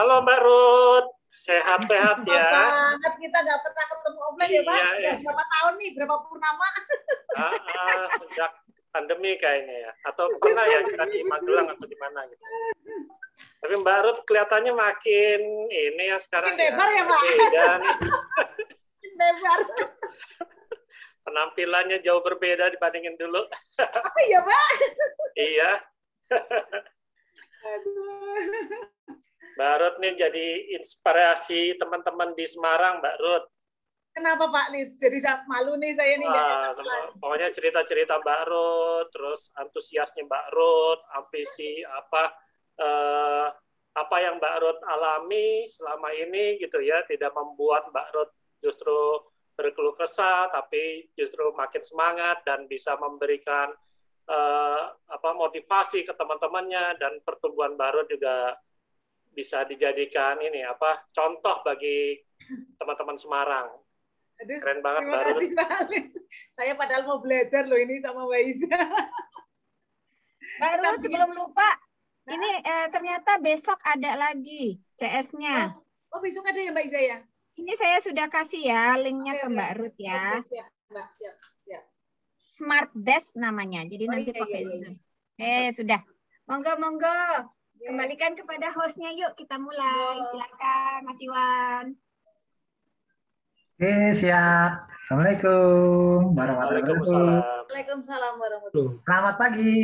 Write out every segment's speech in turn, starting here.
Halo Mbak Ruth, sehat-sehat Lama ya? banget kita nggak pernah ketemu offline ya Pak. Iya, Udah berapa tahun nih, berapa purnama? sejak pandemi kayaknya ya. Atau pernah ya kita di Magelang atau di mana gitu. Tapi Mbak Ruth kelihatannya makin ini ya sekarang Makin ya. lebar ya Pak. Berbeda nih. Makin lebar. Penampilannya jauh berbeda dibandingin dulu. Apa ya Pak? Iya. Aduh. Mbak Ruth nih jadi inspirasi teman-teman di Semarang, Mbak Ruth. Kenapa Pak Lis? Jadi malu nih saya nih nggak Wah, enak. pokoknya cerita-cerita Mbak Ruth, terus antusiasnya Mbak Ruth, ambisi apa yang Mbak Ruth alami selama ini gitu ya, tidak membuat Mbak Ruth justru berkeluh kesah, tapi justru makin semangat dan bisa memberikan motivasi ke teman-temannya, dan pertumbuhan Mbak Ruth juga bisa dijadikan contoh bagi teman-teman Semarang. Aduh, Keren banget terima Mbak kasih Ruth. Pak Lis. Saya padahal mau belajar loh ini sama Mbak Iza. Mbak Ruth, sebelum lupa, ini ternyata besok ada lagi CS-nya. Oh, besok ada ya Mbak Iza ya? Ini saya sudah kasih ya linknya ke Mbak Ruth ya. Oke, siap, Mbak, siap. Smart Desk namanya. Jadi nanti pakai Zoom. Sudah. Monggo. Kembalikan kepada hostnya yuk, kita mulai. Silakan Mas Iwan. Siap. Assalamualaikum warahmatullahi wabarakatuh. Waalaikumsalam warahmatullahi wabarakatuh. Selamat pagi.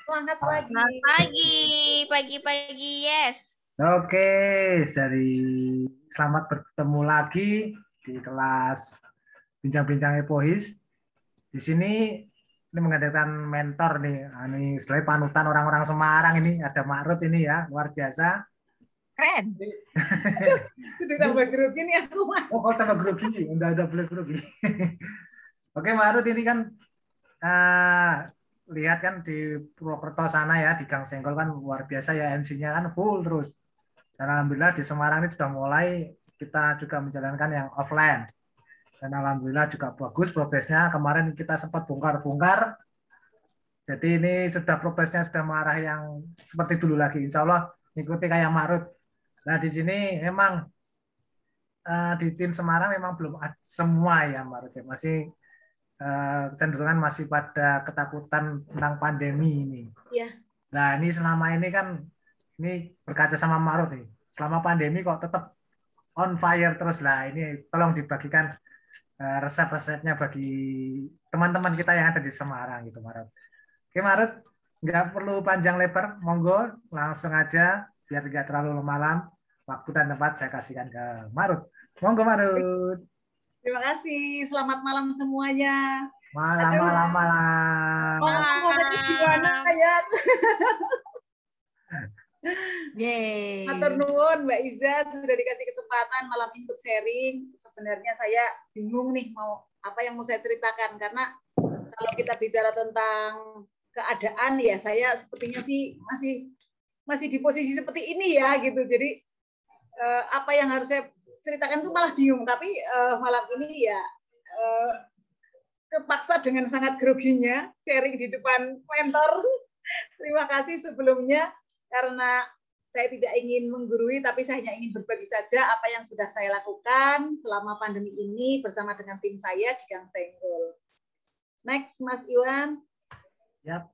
Semangat pagi. Pagi, yes. Oke, selamat bertemu lagi di kelas Bincang-Bincang Epohis. Di sini mengadakan mentor nih, ini selain panutan orang-orang Semarang ini, ada Mbak Ruth ini ya, luar biasa. Keren. Sudah tambah grogi nih aku Mas. Oh, tambah grogi, udah boleh grogi. Oke, Mbak Ruth ini kan lihat kan di Purwokerto sana ya, di Gang Senggol kan luar biasa ya, MC-nya kan full terus. Dan alhamdulillah di Semarang ini sudah mulai kita juga menjalankan yang offline. Dan alhamdulillah juga bagus progresnya. Kemarin kita sempat bongkar-bongkar. Jadi ini sudah progresnya sudah mengarah yang seperti dulu lagi. Insya Allah ikuti kayak Mbak Ruth. Nah di sini memang di tim Semarang memang belum semua ya Mbak Ruth. Masih kecenderungan masih pada ketakutan tentang pandemi ini. Iya. Nah ini selama ini kan ini berkaca sama Mbak Ruth nih. Selama pandemi kok tetap on fire terus lah. Ini tolong dibagikan resep-resepnya bagi teman-teman kita yang ada di Semarang gitu, Mbak Ruth. Oke, Mbak Ruth, nggak perlu panjang lebar, monggo langsung aja biar tidak terlalu malam. Waktu dan tempat saya kasihkan ke Mbak Ruth. Monggo, Mbak Ruth. Terima kasih. Selamat malam semuanya. Malam. Rasanya gimana ya? Yeay. Matur nuwun Mbak Iza sudah dikasih kesempatan malam ini untuk sharing. Sebenarnya saya bingung nih mau apa yang mau saya ceritakan, karena kalau kita bicara tentang keadaan ya saya sepertinya sih masih di posisi seperti ini ya gitu. Jadi apa yang harus saya ceritakan itu malah bingung. Tapi malam ini ya kepaksa dengan sangat groginya sharing di depan mentor. Terima kasih sebelumnya, karena saya tidak ingin menggurui, tapi saya hanya ingin berbagi saja apa yang sudah saya lakukan selama pandemi ini bersama dengan tim saya di Gang Senggol. Next, Mas Iwan. Yap.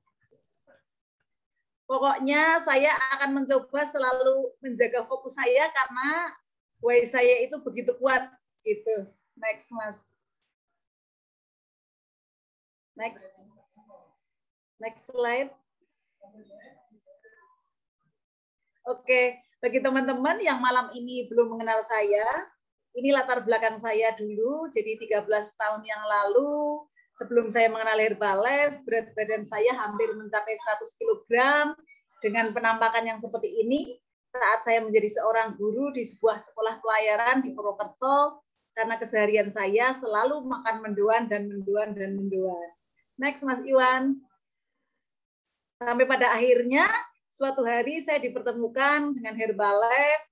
Pokoknya saya akan mencoba selalu menjaga fokus saya karena why saya itu begitu kuat gitu. Next, Mas. Next slide. Oke, bagi teman-teman yang malam ini belum mengenal saya, ini latar belakang saya dulu. Jadi 13 tahun yang lalu, sebelum saya mengenal Herbalife, berat badan saya hampir mencapai 100 kg dengan penampakan yang seperti ini. Saat saya menjadi seorang guru di sebuah sekolah pelayaran di Purwokerto, karena keseharian saya selalu makan mendoan. Next, Mas Iwan. Sampai pada akhirnya, suatu hari saya dipertemukan dengan Herbalife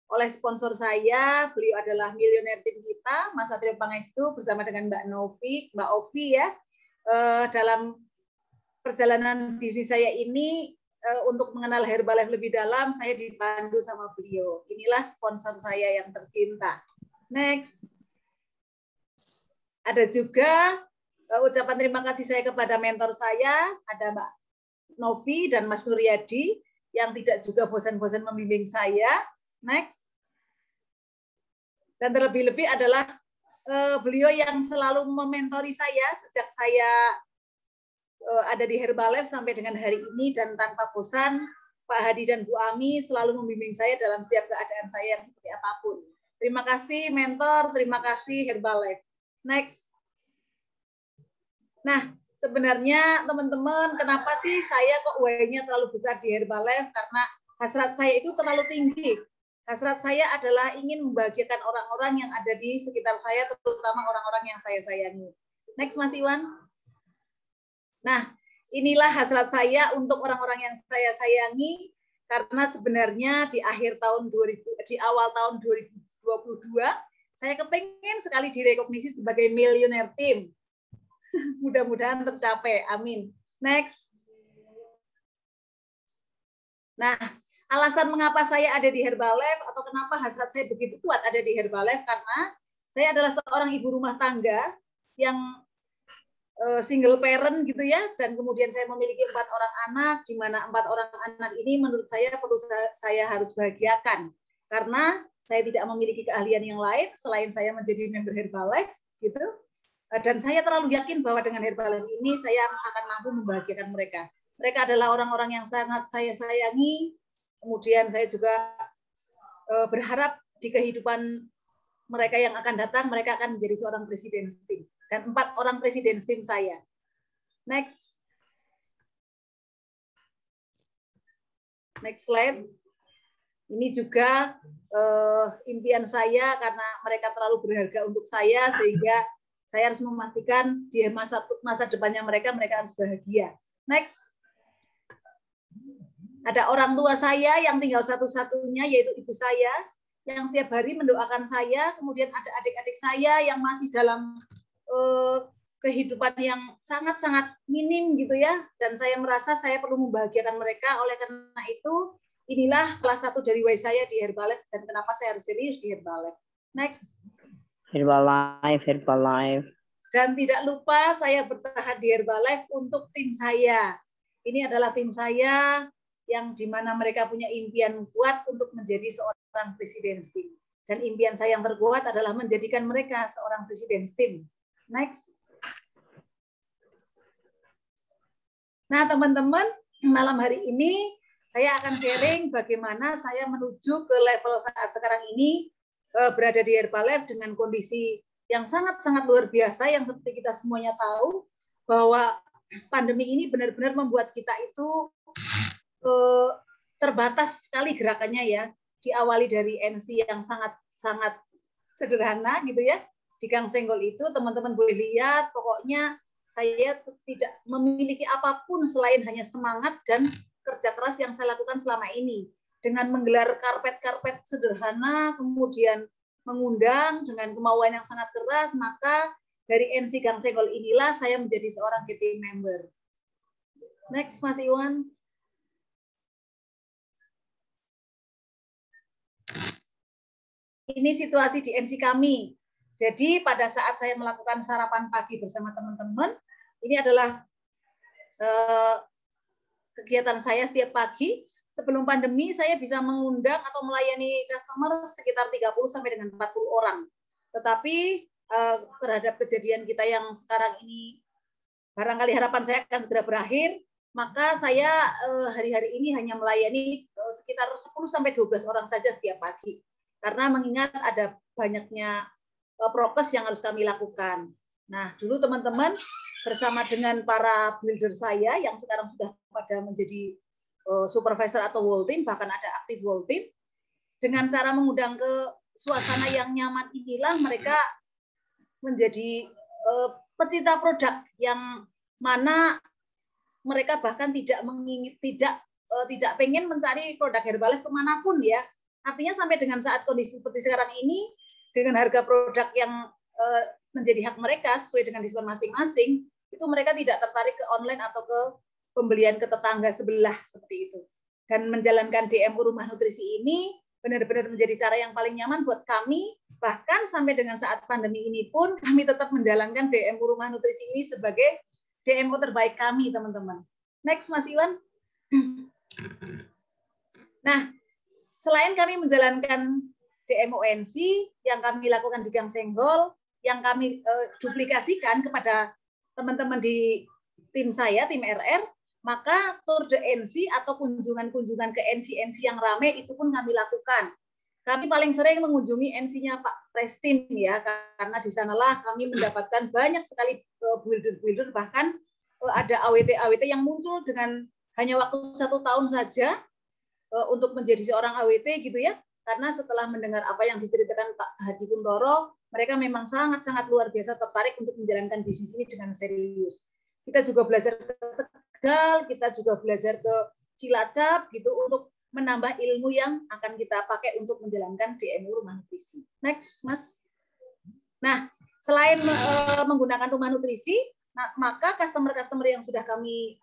oleh sponsor saya. Beliau adalah milioner tim kita, Mas Satrio Pangestu, bersama dengan Mbak Ovi ya. Dalam perjalanan bisnis saya ini, untuk mengenal Herbalife lebih dalam, saya dipandu sama beliau. Inilah sponsor saya yang tercinta. Next. Ada juga ucapan terima kasih saya kepada mentor saya, ada Mbak Novi dan Mas Nuryadi, yang tidak juga bosan-bosan membimbing saya. Next. Dan terlebih-lebih adalah beliau yang selalu mementori saya sejak saya ada di Herbalife sampai dengan hari ini, dan tanpa bosan Pak Hadi dan Bu Ami selalu membimbing saya dalam setiap keadaan saya yang seperti apapun. Terima kasih mentor, terima kasih Herbalife. Next. Nah, sebenarnya teman-teman, kenapa sih saya kok way-nya terlalu besar di Herbalife? Karena hasrat saya itu terlalu tinggi. Hasrat saya adalah ingin membahagiakan orang-orang yang ada di sekitar saya, terutama orang-orang yang saya sayangi. Next, Mas Iwan. Nah, inilah hasrat saya untuk orang-orang yang saya sayangi, karena sebenarnya di awal tahun 2022, saya kepengen sekali direkognisi sebagai millionaire team. Mudah-mudahan tercapai. Amin. Next. Nah, alasan mengapa saya ada di Herbalife atau kenapa hasrat saya begitu kuat ada di Herbalife, karena saya adalah seorang ibu rumah tangga yang single parent gitu ya, dan kemudian saya memiliki 4 orang anak, di mana 4 orang anak ini menurut saya perlu saya harus bahagiakan, karena saya tidak memiliki keahlian yang lain selain saya menjadi member Herbalife gitu. Dan saya terlalu yakin bahwa dengan Herbalife ini saya akan mampu membahagiakan mereka. Mereka adalah orang-orang yang sangat saya sayangi. Kemudian saya juga berharap di kehidupan mereka yang akan datang, mereka akan menjadi seorang presiden tim. Dan 4 orang presiden tim saya. Next. Next slide. Ini juga impian saya, karena mereka terlalu berharga untuk saya, sehingga saya harus memastikan di masa depannya mereka harus bahagia. Next. Ada orang tua saya yang tinggal satu-satunya, yaitu ibu saya, yang setiap hari mendoakan saya. Kemudian ada adik-adik saya yang masih dalam kehidupan yang sangat-sangat minim gitu ya. Dan saya merasa saya perlu membahagiakan mereka. Oleh karena itu, inilah salah satu dari why saya di Herbalife dan kenapa saya harus serius di Herbalife. Next. Herbalife. Dan tidak lupa saya bertahan di Herbalife untuk tim saya. Ini adalah tim saya yang dimana mereka punya impian kuat untuk menjadi seorang presiden tim. Dan impian saya yang terkuat adalah menjadikan mereka seorang presiden tim. Next. Nah, teman-teman, malam hari ini saya akan sharing bagaimana saya menuju ke level saat sekarang ini, berada di Herbalife dengan kondisi yang sangat-sangat luar biasa, yang seperti kita semuanya tahu bahwa pandemi ini benar-benar membuat kita itu terbatas sekali gerakannya ya. Diawali dari NC yang sangat-sangat sederhana gitu ya. Di Gang Senggol itu teman-teman boleh lihat, pokoknya saya tidak memiliki apapun selain hanya semangat dan kerja keras yang saya lakukan selama ini. Dengan menggelar karpet-karpet sederhana, kemudian mengundang dengan kemauan yang sangat keras, maka dari NC Gang Senggol inilah saya menjadi seorang team member. Next, Mas Iwan. Ini situasi di NC kami. Jadi pada saat saya melakukan sarapan pagi bersama teman-teman, ini adalah kegiatan saya setiap pagi. Sebelum pandemi saya bisa mengundang atau melayani customer sekitar 30 sampai dengan 40 orang. Tetapi terhadap kejadian kita yang sekarang ini barangkali harapan saya akan segera berakhir, maka saya hari-hari ini hanya melayani sekitar 10 sampai 12 orang saja setiap pagi. Karena mengingat ada banyaknya prokes yang harus kami lakukan. Nah, dulu teman-teman bersama dengan para builder saya yang sekarang sudah pada menjadi supervisor atau whole team, bahkan ada aktif whole team, dengan cara mengundang ke suasana yang nyaman inilah mereka menjadi pecinta produk yang mana mereka bahkan tidak pengen mencari produk Herbalife kemanapun ya. Artinya sampai dengan saat kondisi seperti sekarang ini, dengan harga produk yang menjadi hak mereka sesuai dengan diskon masing-masing, itu mereka tidak tertarik ke online atau ke pembelian ke tetangga sebelah seperti itu. Dan menjalankan DMO Rumah Nutrisi ini benar-benar menjadi cara yang paling nyaman buat kami. Bahkan sampai dengan saat pandemi ini pun kami tetap menjalankan DMO Rumah Nutrisi ini sebagai DMO terbaik kami, teman-teman. Next, Mas Iwan. Nah, selain kami menjalankan DMO-NC yang kami lakukan di Gang Senggol, yang kami duplikasikan kepada teman-teman di tim saya, tim RR, maka tour de NC atau kunjungan-kunjungan ke NC-NC yang ramai itu pun kami lakukan. Kami paling sering mengunjungi NC-nya Pak Prestin ya, karena di sanalah kami mendapatkan banyak sekali builder-builder, bahkan ada AWT-AWT yang muncul dengan hanya waktu 1 tahun saja untuk menjadi seorang AWT gitu ya, karena setelah mendengar apa yang diceritakan Pak Hadi Kuntoro, mereka memang sangat-sangat luar biasa tertarik untuk menjalankan bisnis ini dengan serius. Kita juga belajar ke Tegal, kita juga belajar ke Cilacap gitu untuk menambah ilmu yang akan kita pakai untuk menjalankan DMO Rumah Nutrisi. Next, Mas. Nah, selain menggunakan Rumah Nutrisi, maka customer-customer yang sudah kami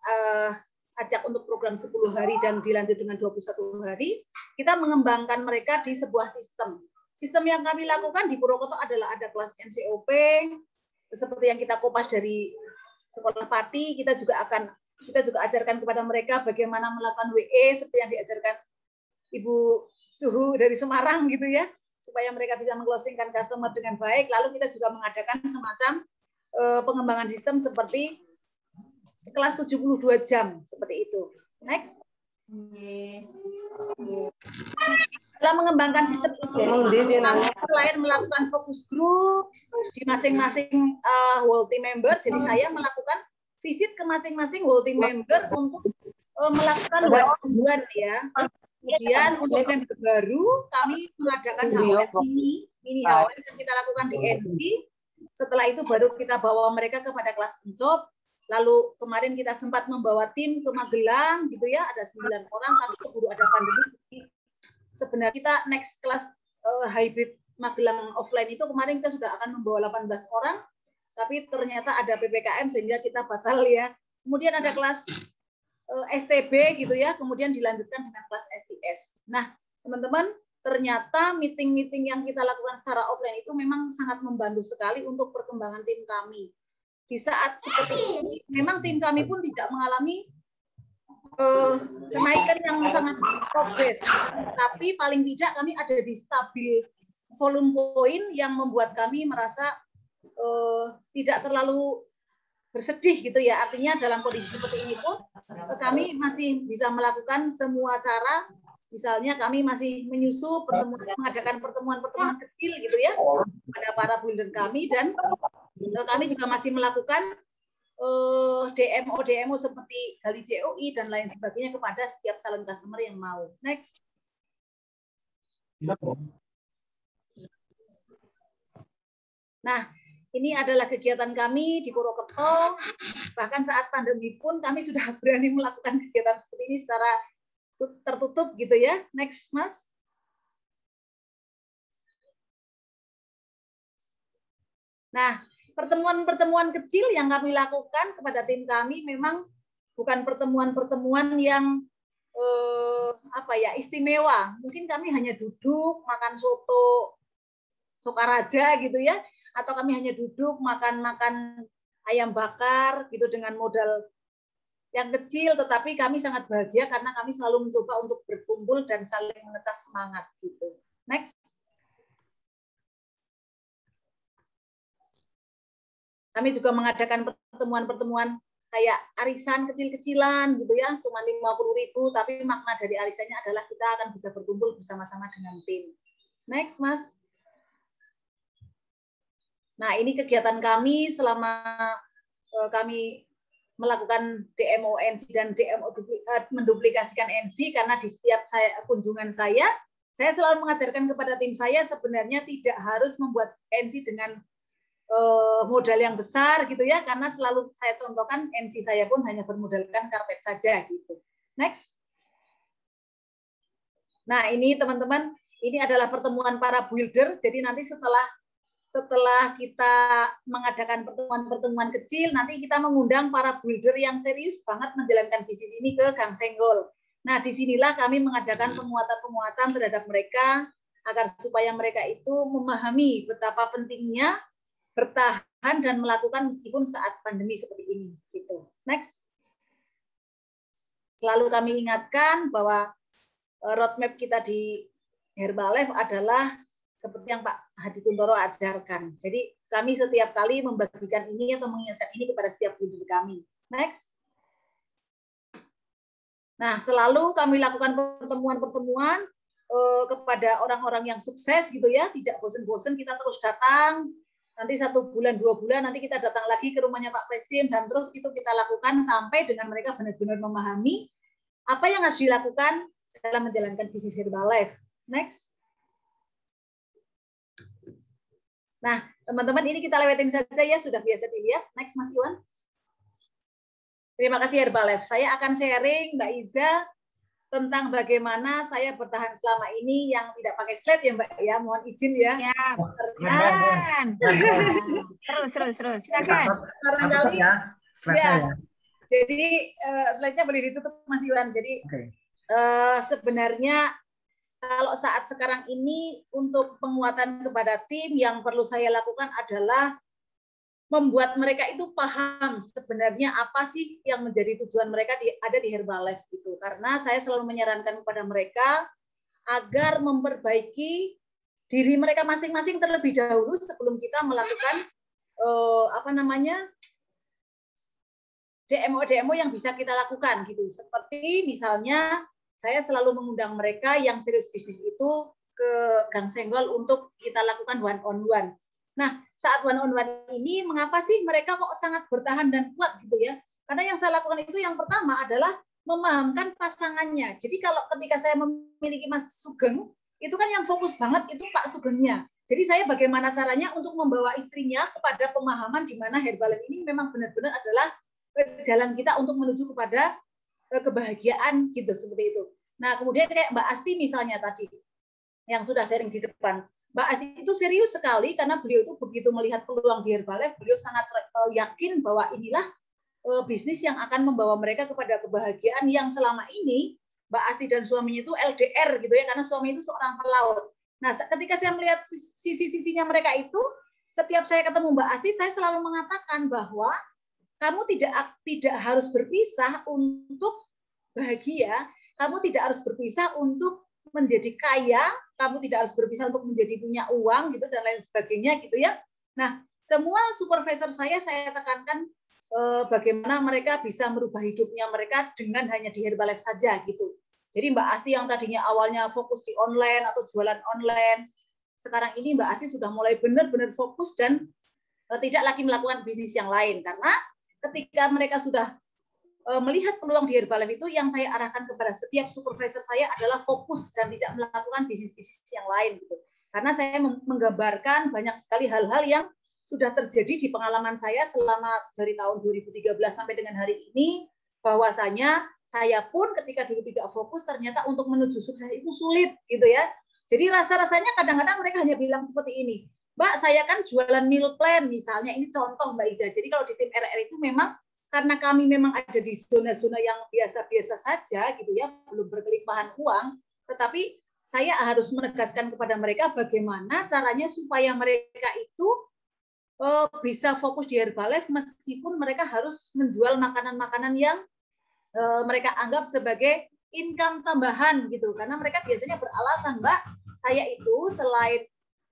ajak untuk program 10 hari dan dilanjut dengan 21 hari, kita mengembangkan mereka di sebuah sistem. Sistem yang kami lakukan di Purwokerto adalah ada kelas NCOP, seperti yang kita kopas dari Sekolah Pati, kita juga ajarkan kepada mereka bagaimana melakukan WE seperti yang diajarkan Ibu Suhu dari Semarang gitu ya, supaya mereka bisa meng-closingkan customer dengan baik. Lalu kita juga mengadakan semacam pengembangan sistem seperti kelas 72 jam seperti itu. Next. Dalam mengembangkan sistem ini, selain melakukan fokus group di masing-masing whole team member, jadi saya melakukan visit ke masing-masing whole team member untuk melakukan one-on-one ya. Kemudian untuk yang baru, kami mengadakan mini HWF yang kita lakukan di NC. Setelah itu baru kita bawa mereka kepada kelas Encop. Lalu kemarin kita sempat membawa tim ke Magelang gitu ya, ada 9 orang, tapi keburu ada pandemi. Sebenarnya kita next kelas hybrid Magelang offline itu kemarin kita sudah akan membawa 18 orang, tapi ternyata ada PPKM sehingga kita batal ya. Kemudian ada kelas STB gitu ya, kemudian dilanjutkan dengan kelas STS. Nah, teman-teman, ternyata meeting-meeting yang kita lakukan secara offline itu memang sangat membantu sekali untuk perkembangan tim kami. Di saat seperti ini, memang tim kami pun tidak mengalami kenaikan yang sangat progres, tapi paling tidak kami ada di stabil volume point yang membuat kami merasa tidak terlalu bersedih gitu ya. Artinya dalam kondisi seperti ini pun kami masih bisa melakukan semua cara. Misalnya kami masih menyusup mengadakan pertemuan-pertemuan kecil gitu ya pada para builder kami, dan kami juga masih melakukan DMO seperti gali COI dan lain sebagainya kepada setiap calon customer yang mau. Next. Nah, ini adalah kegiatan kami di Purwokerto. Bahkan saat pandemi pun kami sudah berani melakukan kegiatan seperti ini secara tertutup gitu ya. Next, Mas. Nah, pertemuan-pertemuan kecil yang kami lakukan kepada tim kami memang bukan pertemuan-pertemuan yang istimewa. Mungkin kami hanya duduk makan soto Sokaraja gitu ya, atau kami hanya duduk makan ayam bakar gitu dengan modal yang kecil, tetapi kami sangat bahagia karena kami selalu mencoba untuk berkumpul dan saling mengecas semangat gitu. Next. Kami juga mengadakan pertemuan-pertemuan kayak arisan kecil-kecilan gitu ya, cuma 50.000, tapi makna dari arisannya adalah kita akan bisa berkumpul bersama-sama dengan tim. Next, Mas. Nah, ini kegiatan kami selama kami melakukan DMO NC dan DMO menduplikasikan NC, karena di setiap kunjungan saya selalu mengajarkan kepada tim saya sebenarnya tidak harus membuat NC dengan modal yang besar gitu ya, karena selalu saya contohkan NC saya pun hanya bermodalkan karpet saja gitu. Next. Nah, ini teman-teman, ini adalah pertemuan para builder. Jadi nanti setelah setelah kita mengadakan pertemuan-pertemuan kecil, nanti kita mengundang para builder yang serius banget menjalankan bisnis ini ke Gang Senggol. Nah, disinilah kami mengadakan penguatan-penguatan terhadap mereka, agar supaya mereka itu memahami betapa pentingnya bertahan dan melakukan meskipun saat pandemi seperti ini. Gitu. Next. Selalu kami ingatkan bahwa roadmap kita di Herbalife adalah seperti yang Pak Hadi Kuntoro ajarkan. Jadi kami setiap kali membagikan ini atau mengingatkan ini kepada setiap builder kami. Next. Nah, selalu kami lakukan pertemuan-pertemuan kepada orang-orang yang sukses gitu ya, tidak bosan-bosan kita terus datang. Nanti 1 bulan, 2 bulan, nanti kita datang lagi ke rumahnya Pak Presiden dan terus itu kita lakukan sampai dengan mereka benar-benar memahami apa yang harus dilakukan dalam menjalankan bisnis Herbalife. Next. Nah, teman-teman ini kita lewatin saja ya, sudah biasa dilihat. Next, Mas Iwan. Terima kasih Herbalife. Saya akan sharing Mbak Iza tentang bagaimana saya bertahan selama ini yang tidak pakai slide ya Mbak ya. Mohon izin ya. Ya, terus. Silakan. Barangkali ya, slide-nya ya. Jadi slide-nya boleh ditutup Mas Iwan. Jadi sebenarnya kalau saat sekarang ini untuk penguatan kepada tim yang perlu saya lakukan adalah membuat mereka itu paham sebenarnya apa sih yang menjadi tujuan mereka ada di Herbalife gitu. Karena saya selalu menyarankan kepada mereka agar memperbaiki diri mereka masing-masing terlebih dahulu sebelum kita melakukan DMO yang bisa kita lakukan gitu. Seperti misalnya saya selalu mengundang mereka yang serius bisnis itu ke Gang Senggol untuk kita lakukan one-on-one. Nah, saat one-on-one ini, mengapa sih mereka kok sangat bertahan dan kuat gitu ya? Karena yang saya lakukan itu yang pertama adalah memahamkan pasangannya. Jadi kalau ketika saya memiliki Mas Sugeng, itu kan yang fokus banget itu Pak Sugengnya. Jadi saya bagaimana caranya untuk membawa istrinya kepada pemahaman di mana Herbalife ini memang benar-benar adalah jalan kita untuk menuju kepada kebahagiaan gitu seperti itu. Nah, kemudian kayak Mbak Asti misalnya tadi yang sudah sharing di depan. Mbak Asti itu serius sekali karena beliau itu begitu melihat peluang di Herbalife, beliau sangat yakin bahwa inilah bisnis yang akan membawa mereka kepada kebahagiaan yang selama ini Mbak Asti dan suaminya itu LDR gitu ya, karena suami itu seorang pelaut. Nah, ketika saya melihat sisi-sisinya mereka itu, setiap saya ketemu Mbak Asti, saya selalu mengatakan bahwa kamu tidak harus berpisah untuk bahagia, kamu tidak harus berpisah untuk menjadi kaya, kamu tidak harus berpisah untuk menjadi punya uang gitu dan lain sebagainya gitu ya. Nah, semua supervisor saya tekankan bagaimana mereka bisa merubah hidupnya mereka dengan hanya di Herbalife saja gitu. Jadi Mbak Asti yang tadinya awalnya fokus di online atau jualan online, sekarang ini Mbak Asti sudah mulai benar-benar fokus dan tidak lagi melakukan bisnis yang lain karena ketika mereka sudah melihat peluang di Herbalife itu yang saya arahkan kepada setiap supervisor saya adalah fokus dan tidak melakukan bisnis-bisnis yang lain gitu. Karena saya menggambarkan banyak sekali hal-hal yang sudah terjadi di pengalaman saya selama dari tahun 2013 sampai dengan hari ini, bahwasanya saya pun ketika dulu tidak fokus ternyata untuk menuju sukses itu sulit gitu ya. Jadi rasa-rasanya kadang-kadang mereka hanya bilang seperti ini, Mbak, saya kan jualan meal plan misalnya, ini contoh Mbak Iza. Jadi kalau di tim RR itu memang karena kami memang ada di zona-zona yang biasa-biasa saja gitu ya, belum berkelimpahan uang, tetapi saya harus menegaskan kepada mereka bagaimana caranya supaya mereka itu bisa fokus di Herbalife meskipun mereka harus menjual makanan-makanan yang mereka anggap sebagai income tambahan gitu. Karena mereka biasanya beralasan, Mbak, saya itu selain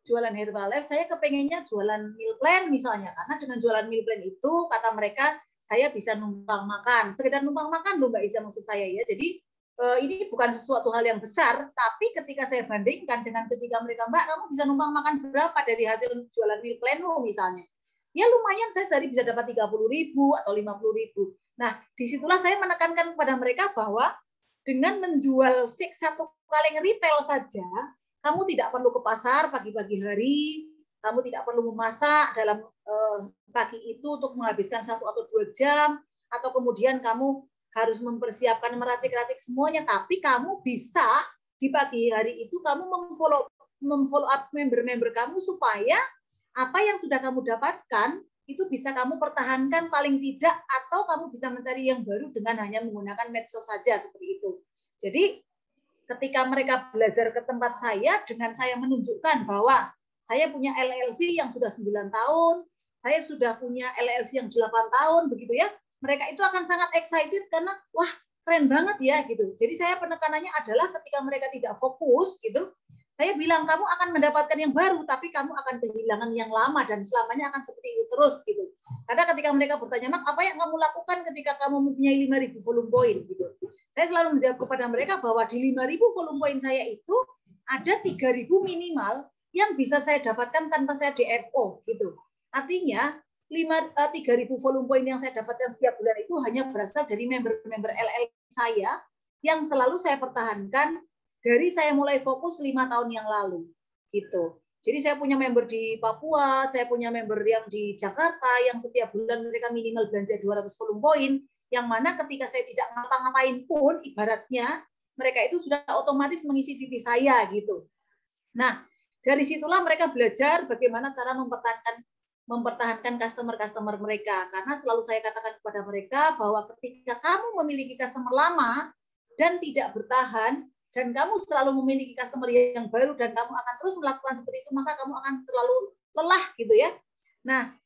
jualan Herbalife, saya kepengennya jualan meal plan misalnya. Karena dengan jualan meal plan itu, kata mereka, saya bisa numpang makan. Sekedar numpang makan loh Mbak Iza maksud saya ya. Jadi ini bukan sesuatu hal yang besar, tapi ketika saya bandingkan dengan ketika mereka, Mbak, kamu bisa numpang makan berapa dari hasil jualan meal planmu misalnya. Ya lumayan, saya sehari bisa dapat 30.000 atau 50.000. Nah, disitulah saya menekankan kepada mereka bahwa dengan menjual satu kaleng retail saja, kamu tidak perlu ke pasar pagi-pagi hari, kamu tidak perlu memasak dalam pagi itu untuk menghabiskan 1 atau 2 jam, atau kemudian kamu harus mempersiapkan meracik-racik semuanya, tapi kamu bisa di pagi hari itu kamu memfollow up member-member kamu supaya apa yang sudah kamu dapatkan itu bisa kamu pertahankan paling tidak, atau kamu bisa mencari yang baru dengan hanya menggunakan medsos saja seperti itu. Jadi ketika mereka belajar ke tempat saya dengan saya menunjukkan bahwa saya punya LLC yang sudah 9 tahun, saya sudah punya LLC yang 8 tahun, begitu ya, mereka itu akan sangat excited karena wah keren banget ya gitu. Jadi saya penekanannya adalah ketika mereka tidak fokus gitu, saya bilang kamu akan mendapatkan yang baru, tapi kamu akan kehilangan yang lama dan selamanya akan seperti itu terus gitu. Karena ketika mereka bertanya, Mak, apa yang kamu lakukan ketika kamu mempunyai 5.000 volume point gitu. Saya selalu menjawab kepada mereka bahwa di 5.000 volume point saya itu ada 3.000 minimal yang bisa saya dapatkan tanpa saya DFO gitu. Artinya 3.000 volume point yang saya dapatkan setiap bulan itu hanya berasal dari member-member LL saya yang selalu saya pertahankan dari saya mulai fokus 5 tahun yang lalu gitu. Jadi saya punya member di Papua, saya punya member yang di Jakarta yang setiap bulan mereka minimal belanja 200 volume point, yang mana ketika saya tidak ngapa-ngapain pun ibaratnya mereka itu sudah otomatis mengisi CV saya gitu. Nah, dari situlah mereka belajar bagaimana cara mempertahankan customer-customer mereka, karena selalu saya katakan kepada mereka bahwa ketika kamu memiliki customer lama dan tidak bertahan, dan kamu selalu memiliki customer yang baru dan kamu akan terus melakukan seperti itu, maka kamu akan terlalu lelah gitu ya. Nah,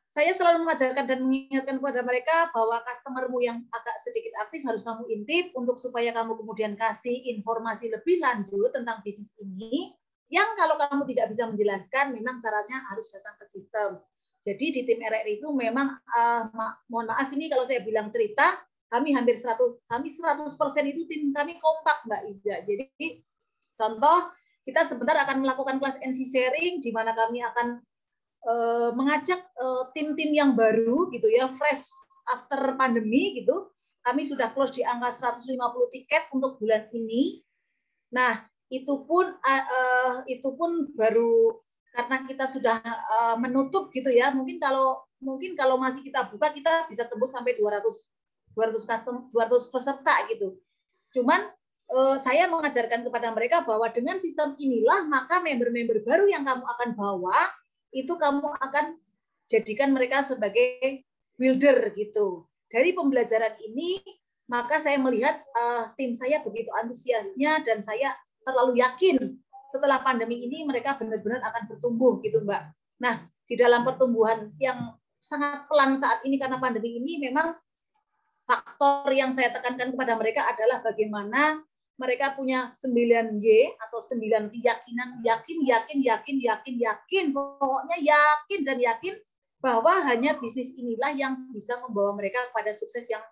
saya selalu mengajarkan dan mengingatkan kepada mereka bahwa customermu yang agak sedikit aktif harus kamu intip untuk supaya kamu kemudian kasih informasi lebih lanjut tentang bisnis ini, yang kalau kamu tidak bisa menjelaskan, memang caranya harus datang ke sistem. Jadi di tim RRI itu memang, mohon maaf ini kalau saya bilang cerita, kami 100% itu tim kami kompak, Mbak Iza. Jadi contoh, kita sebentar akan melakukan kelas NC sharing, di mana kami akan mengajak tim-tim yang baru gitu ya, fresh after pandemi gitu. Kami sudah close di angka 150 tiket untuk bulan ini. Nah, itu pun baru karena kita sudah menutup gitu ya. Mungkin kalau masih kita buka, kita bisa tembus sampai 200 peserta gitu. Cuman saya mengajarkan kepada mereka bahwa dengan sistem inilah maka member-member baru yang kamu akan bawa itu kamu akan jadikan mereka sebagai builder gitu. Dari pembelajaran ini maka saya melihat tim saya begitu antusiasnya dan saya terlalu yakin setelah pandemi ini mereka benar-benar akan bertumbuh gitu, Mbak. Nah, di dalam pertumbuhan yang sangat pelan saat ini karena pandemi ini, memang faktor yang saya tekankan kepada mereka adalah bagaimana mereka punya 9Y atau 9 keyakinan, yakin, pokoknya yakin dan yakin bahwa hanya bisnis inilah yang bisa membawa mereka kepada sukses yang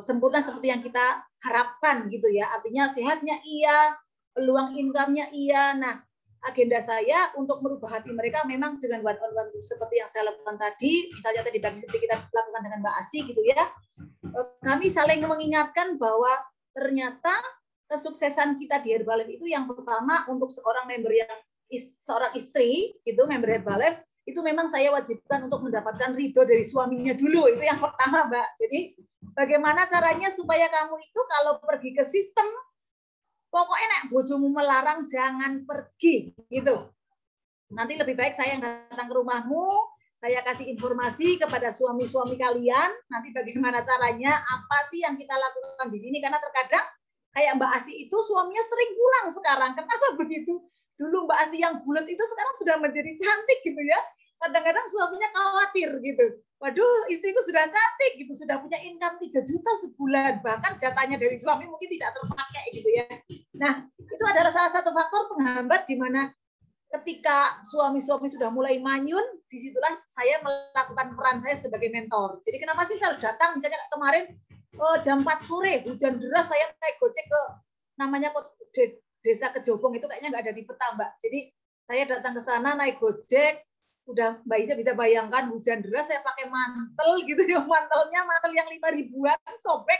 sempurna seperti yang kita harapkan gitu ya. Artinya sehatnya iya, peluang income-nya iya. Nah, agenda saya untuk merubah hati mereka memang dengan one-on-one seperti yang saya lakukan tadi, misalnya tadi pagi seperti kita lakukan dengan Mbak Asti gitu ya. Kami saling mengingatkan bahwa ternyata kesuksesan kita di Herbalife itu yang pertama untuk seorang member yang seorang istri gitu, member Herbalife itu memang saya wajibkan untuk mendapatkan ridho dari suaminya dulu, itu yang pertama, Mbak. Jadi bagaimana caranya supaya kamu itu kalau pergi ke sistem, pokoknya nek bojomu melarang jangan pergi gitu. Nanti lebih baik saya yang datang ke rumahmu, saya kasih informasi kepada suami-suami kalian, nanti bagaimana caranya, apa sih yang kita lakukan di sini, karena terkadang kayak Mbak Asti itu suaminya sering pulang sekarang. Kenapa begitu? Dulu Mbak Asti yang bulat itu sekarang sudah menjadi cantik gitu ya. Kadang-kadang suaminya khawatir gitu. Waduh, istriku sudah cantik gitu, sudah punya income 3 juta sebulan. Bahkan jatahnya dari suami mungkin tidak terpakai gitu ya. Nah, itu adalah salah satu faktor penghambat di mana ketika suami-suami sudah mulai manyun, disitulah saya melakukan peran saya sebagai mentor. Jadi kenapa sih saya harus datang? Misalnya kemarin jam 4 sore, hujan deras, saya naik gojek ke namanya desa Kejobong, itu kayaknya nggak ada di peta, Mbak. Jadi saya datang ke sana naik gojek, udah Mbak Iza bisa bayangkan hujan deras, saya pakai mantel gitu ya, mantel yang 5.000-an sobek.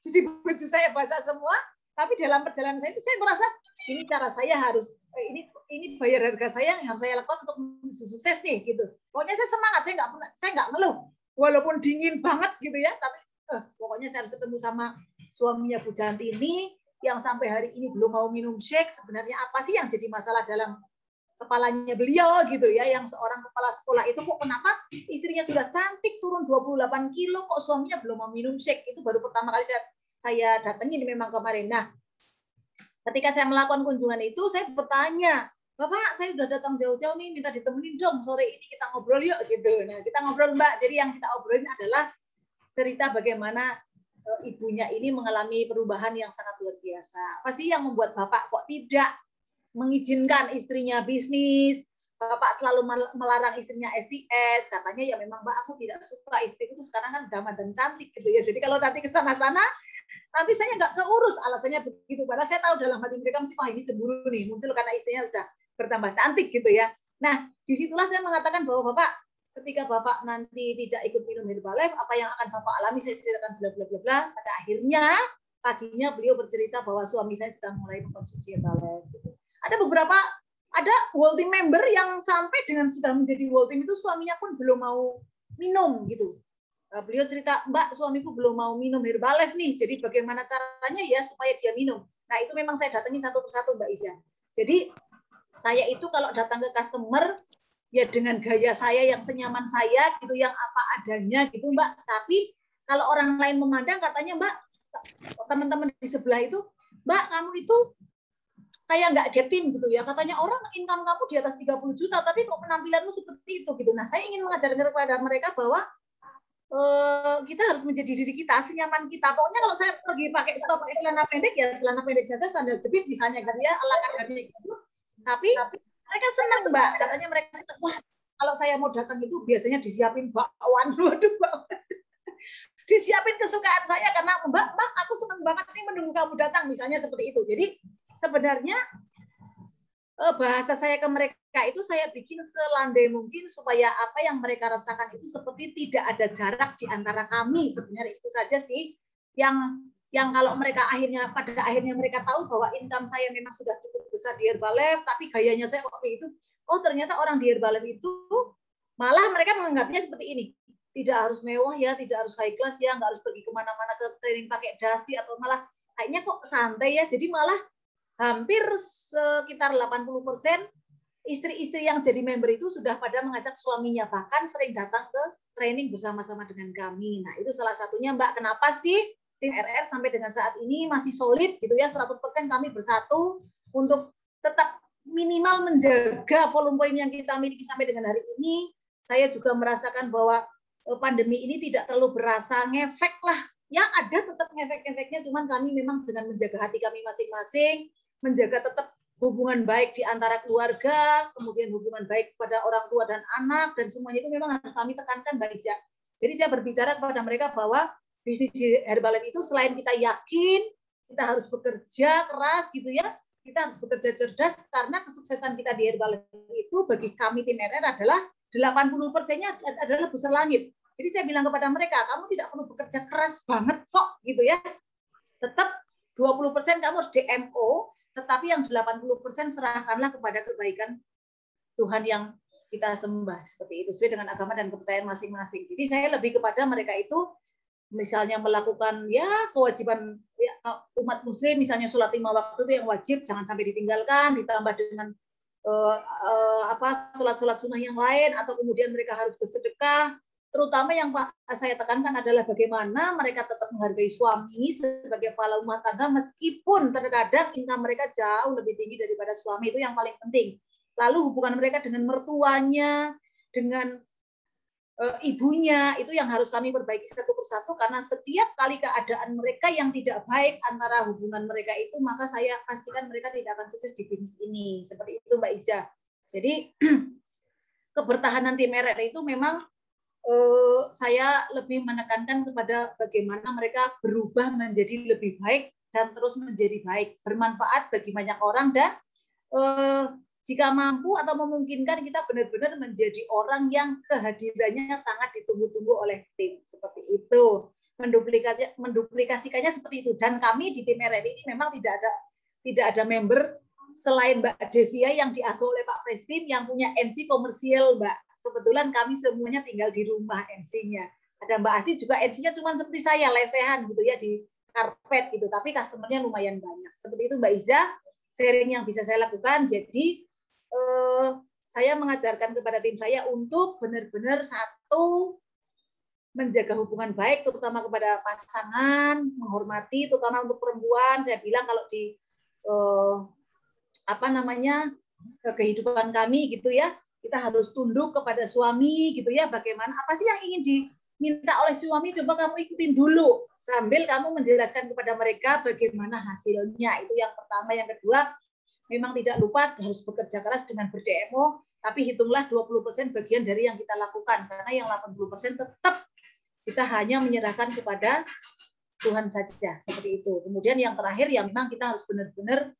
Jadi baju saya basah semua, tapi dalam perjalanan saya itu saya merasa ini cara saya harus ini bayar harga saya yang harus saya lakukan untuk menuju sukses nih gitu. Pokoknya saya semangat, saya nggak ngeluh walaupun dingin banget gitu ya, tapi pokoknya saya harus ketemu sama suaminya Bu Janti ini yang sampai hari ini belum mau minum shake. Sebenarnya apa sih yang jadi masalah dalam kepalanya beliau gitu ya, yang seorang kepala sekolah itu kok kenapa istrinya sudah cantik turun 28 kilo kok suaminya belum mau minum shake. Itu baru pertama kali saya datangin memang kemarin. Nah, ketika saya melakukan kunjungan itu saya bertanya, Bapak, saya sudah datang jauh-jauh nih, minta ditemenin dong sore ini kita ngobrol yuk gitu. Nah, kita ngobrol Mbak. Jadi yang kita obrolin adalah cerita bagaimana ibunya ini mengalami perubahan yang sangat luar biasa. Apa sih yang membuat Bapak kok tidak mengizinkan istrinya bisnis? Bapak selalu melarang istrinya STS. Katanya ya memang Mbak, aku tidak suka istriku itu sekarang kan damai dan cantik gitu ya. Jadi kalau nanti ke sana-sana nanti saya nggak keurus, alasannya begitu. Padahal saya tahu dalam hati mereka mesti wah ini cemburu nih, muncul karena istrinya udah bertambah cantik gitu ya. Nah, disitulah saya mengatakan bahwa Bapak, ketika Bapak nanti tidak ikut minum Herbalife, apa yang akan Bapak alami, saya ceritakan bla bla bla bla. Pada akhirnya, paginya beliau bercerita bahwa suami saya sudah mulai mengkonsumsi Herbalife. Gitu. Ada World Team member yang sampai dengan sudah menjadi World Team itu suaminya pun belum mau minum gitu. Beliau cerita, Mbak, suamiku belum mau minum Herbalife nih, jadi bagaimana caranya ya supaya dia minum. Nah, itu memang saya datengin satu persatu, Mbak Iza. Jadi, saya itu kalau datang ke customer, ya dengan gaya saya yang senyaman saya, gitu, yang apa adanya, gitu, Mbak. Tapi, kalau orang lain memandang, katanya, Mbak, teman-teman di sebelah itu, Mbak, kamu itu kayak nggak getim, gitu ya. Katanya, orang income kamu di atas 30 juta, tapi kok penampilanmu seperti itu, gitu. Nah, saya ingin mengajarkan kepada mereka bahwa kita harus menjadi diri kita, senyaman kita. Pokoknya kalau saya pergi suka pakai celana pendek, ya celana pendek saja, sandal jepit misalnya gitu ya, ala kadarnya gitu. Tapi mereka senang, Mbak. Katanya mereka senang. Wah, kalau saya mau datang itu biasanya disiapin bakwan. Waduh, bakwan. Disiapin kesukaan saya karena Mbak, aku senang banget nih menunggu kamu datang, misalnya seperti itu. Jadi sebenarnya bahasa saya ke mereka itu saya bikin selandai mungkin supaya apa yang mereka rasakan itu seperti tidak ada jarak di antara kami. Sebenarnya itu saja sih yang kalau mereka pada akhirnya mereka tahu bahwa income saya memang sudah cukup besar di Herbalife, tapi gayanya saya kok itu, oh ternyata orang di Herbalife itu malah mereka menganggapnya seperti ini. Tidak harus mewah ya, tidak harus high class ya, nggak harus pergi kemana-mana ke training pakai dasi, atau malah kayaknya kok santai ya. Jadi malah hampir sekitar 80% istri-istri yang jadi member itu sudah pada mengajak suaminya, bahkan sering datang ke training bersama-sama dengan kami. Nah, itu salah satunya, Mbak, kenapa sih tim RR sampai dengan saat ini masih solid gitu ya, 100% kami bersatu untuk tetap minimal menjaga volume poin yang kita miliki sampai dengan hari ini. Saya juga merasakan bahwa pandemi ini tidak terlalu berasa ngefek lah. Ya ada tetap ngefek-ngefeknya, cuman kami memang dengan menjaga hati kami masing-masing, menjaga tetap hubungan baik di antara keluarga, kemudian hubungan baik pada orang tua dan anak, dan semuanya itu memang harus kami tekankan, Mbak Iza. Jadi saya berbicara kepada mereka bahwa bisnis Herbalife itu selain kita yakin, kita harus bekerja keras gitu ya, kita harus bekerja cerdas, karena kesuksesan kita di Herbalife itu bagi kami tim RR adalah 80%-nya adalah besar langit. Jadi saya bilang kepada mereka, kamu tidak perlu bekerja keras banget kok gitu ya. Tetap 20% kamu harus DMO, tetapi yang 80% serahkanlah kepada kebaikan Tuhan yang kita sembah, seperti itu sesuai dengan agama dan kepercayaan masing-masing. Jadi saya lebih kepada mereka itu misalnya melakukan ya kewajiban ya, umat muslim, misalnya sholat 5 waktu itu yang wajib jangan sampai ditinggalkan, ditambah dengan sholat-sholat sunnah yang lain, atau kemudian mereka harus bersedekah. Terutama yang saya tekankan adalah bagaimana mereka tetap menghargai suami sebagai kepala rumah tangga, meskipun terkadang income mereka jauh lebih tinggi daripada suami, itu yang paling penting. Lalu hubungan mereka dengan mertuanya, dengan ibunya, itu yang harus kami perbaiki satu persatu, karena setiap kali keadaan mereka yang tidak baik antara hubungan mereka itu, maka saya pastikan mereka tidak akan sukses di bisnis ini. Seperti itu, Mbak Iza. Jadi kebertahanan tim RR itu memang saya lebih menekankan kepada bagaimana mereka berubah menjadi lebih baik dan terus menjadi baik, bermanfaat bagi banyak orang, dan jika mampu atau memungkinkan kita benar-benar menjadi orang yang kehadirannya sangat ditunggu-tunggu oleh tim, seperti itu. Menduplikasikannya seperti itu. Dan kami di tim RR ini memang tidak ada member selain Mbak Devia yang diasuh oleh Pak Prestim yang punya NC komersial, Mbak. Kebetulan kami semuanya tinggal di rumah NC-nya. Ada Mbak Asti juga NC-nya cuma seperti saya, lesehan gitu ya di karpet gitu, tapi customer-nya lumayan banyak. Seperti itu Mbak Iza, sharing yang bisa saya lakukan. Jadi saya mengajarkan kepada tim saya untuk benar-benar satu, menjaga hubungan baik, terutama kepada pasangan, menghormati, terutama untuk perempuan. Saya bilang kalau di kehidupan kami gitu ya, kita harus tunduk kepada suami gitu ya. Bagaimana, apa sih yang ingin diminta oleh suami, coba kamu ikutin dulu sambil kamu menjelaskan kepada mereka bagaimana hasilnya. Itu yang pertama. Yang kedua, memang tidak lupa harus bekerja keras dengan berdemo, tapi hitunglah 20% bagian dari yang kita lakukan, karena yang 80% tetap kita hanya menyerahkan kepada Tuhan saja, seperti itu. Kemudian yang terakhir, yang memang kita harus benar-benar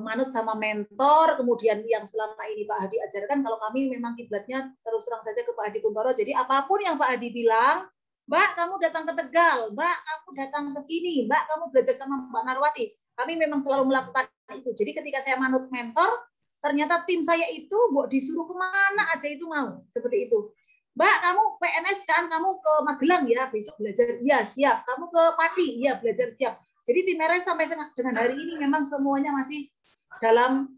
manut sama mentor. Kemudian yang selama ini Pak Hadi ajarkan, kalau kami memang kiblatnya terus terang saja ke Pak Hadi Kuntoro. Jadi apapun yang Pak Hadi bilang, Mbak kamu datang ke Tegal, Mbak kamu datang ke sini, Mbak kamu belajar sama Mbak Narwati, kami memang selalu melakukan itu. Jadi ketika saya manut mentor, ternyata tim saya itu disuruh kemana aja itu mau, seperti itu. Mbak, kamu PNS kan, kamu ke Magelang ya, besok belajar, ya siap. Kamu ke Pati, ya belajar siap. Jadi tim RS sampai dengan hari ini memang semuanya masih dalam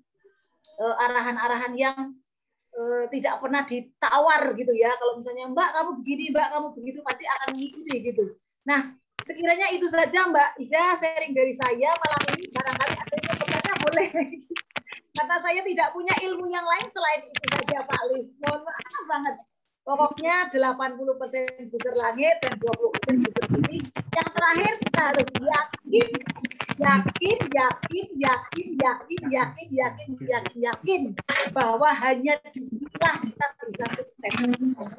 arahan-arahan yang tidak pernah ditawar gitu ya. Kalau misalnya Mbak kamu begini, Mbak kamu begitu, pasti akan mengikuti gitu. Nah, sekiranya itu saja Mbak Iza sharing dari saya malam ini. Barangkali ada yang bertanya boleh. Karena saya tidak punya ilmu yang lain selain itu saja Pak Lis. Mohon maaf banget. Pokoknya 80% busur langit dan 20% busur bumi. Yang terakhir kita harus yakin bahwa hanya disinilah kita bisa sukses,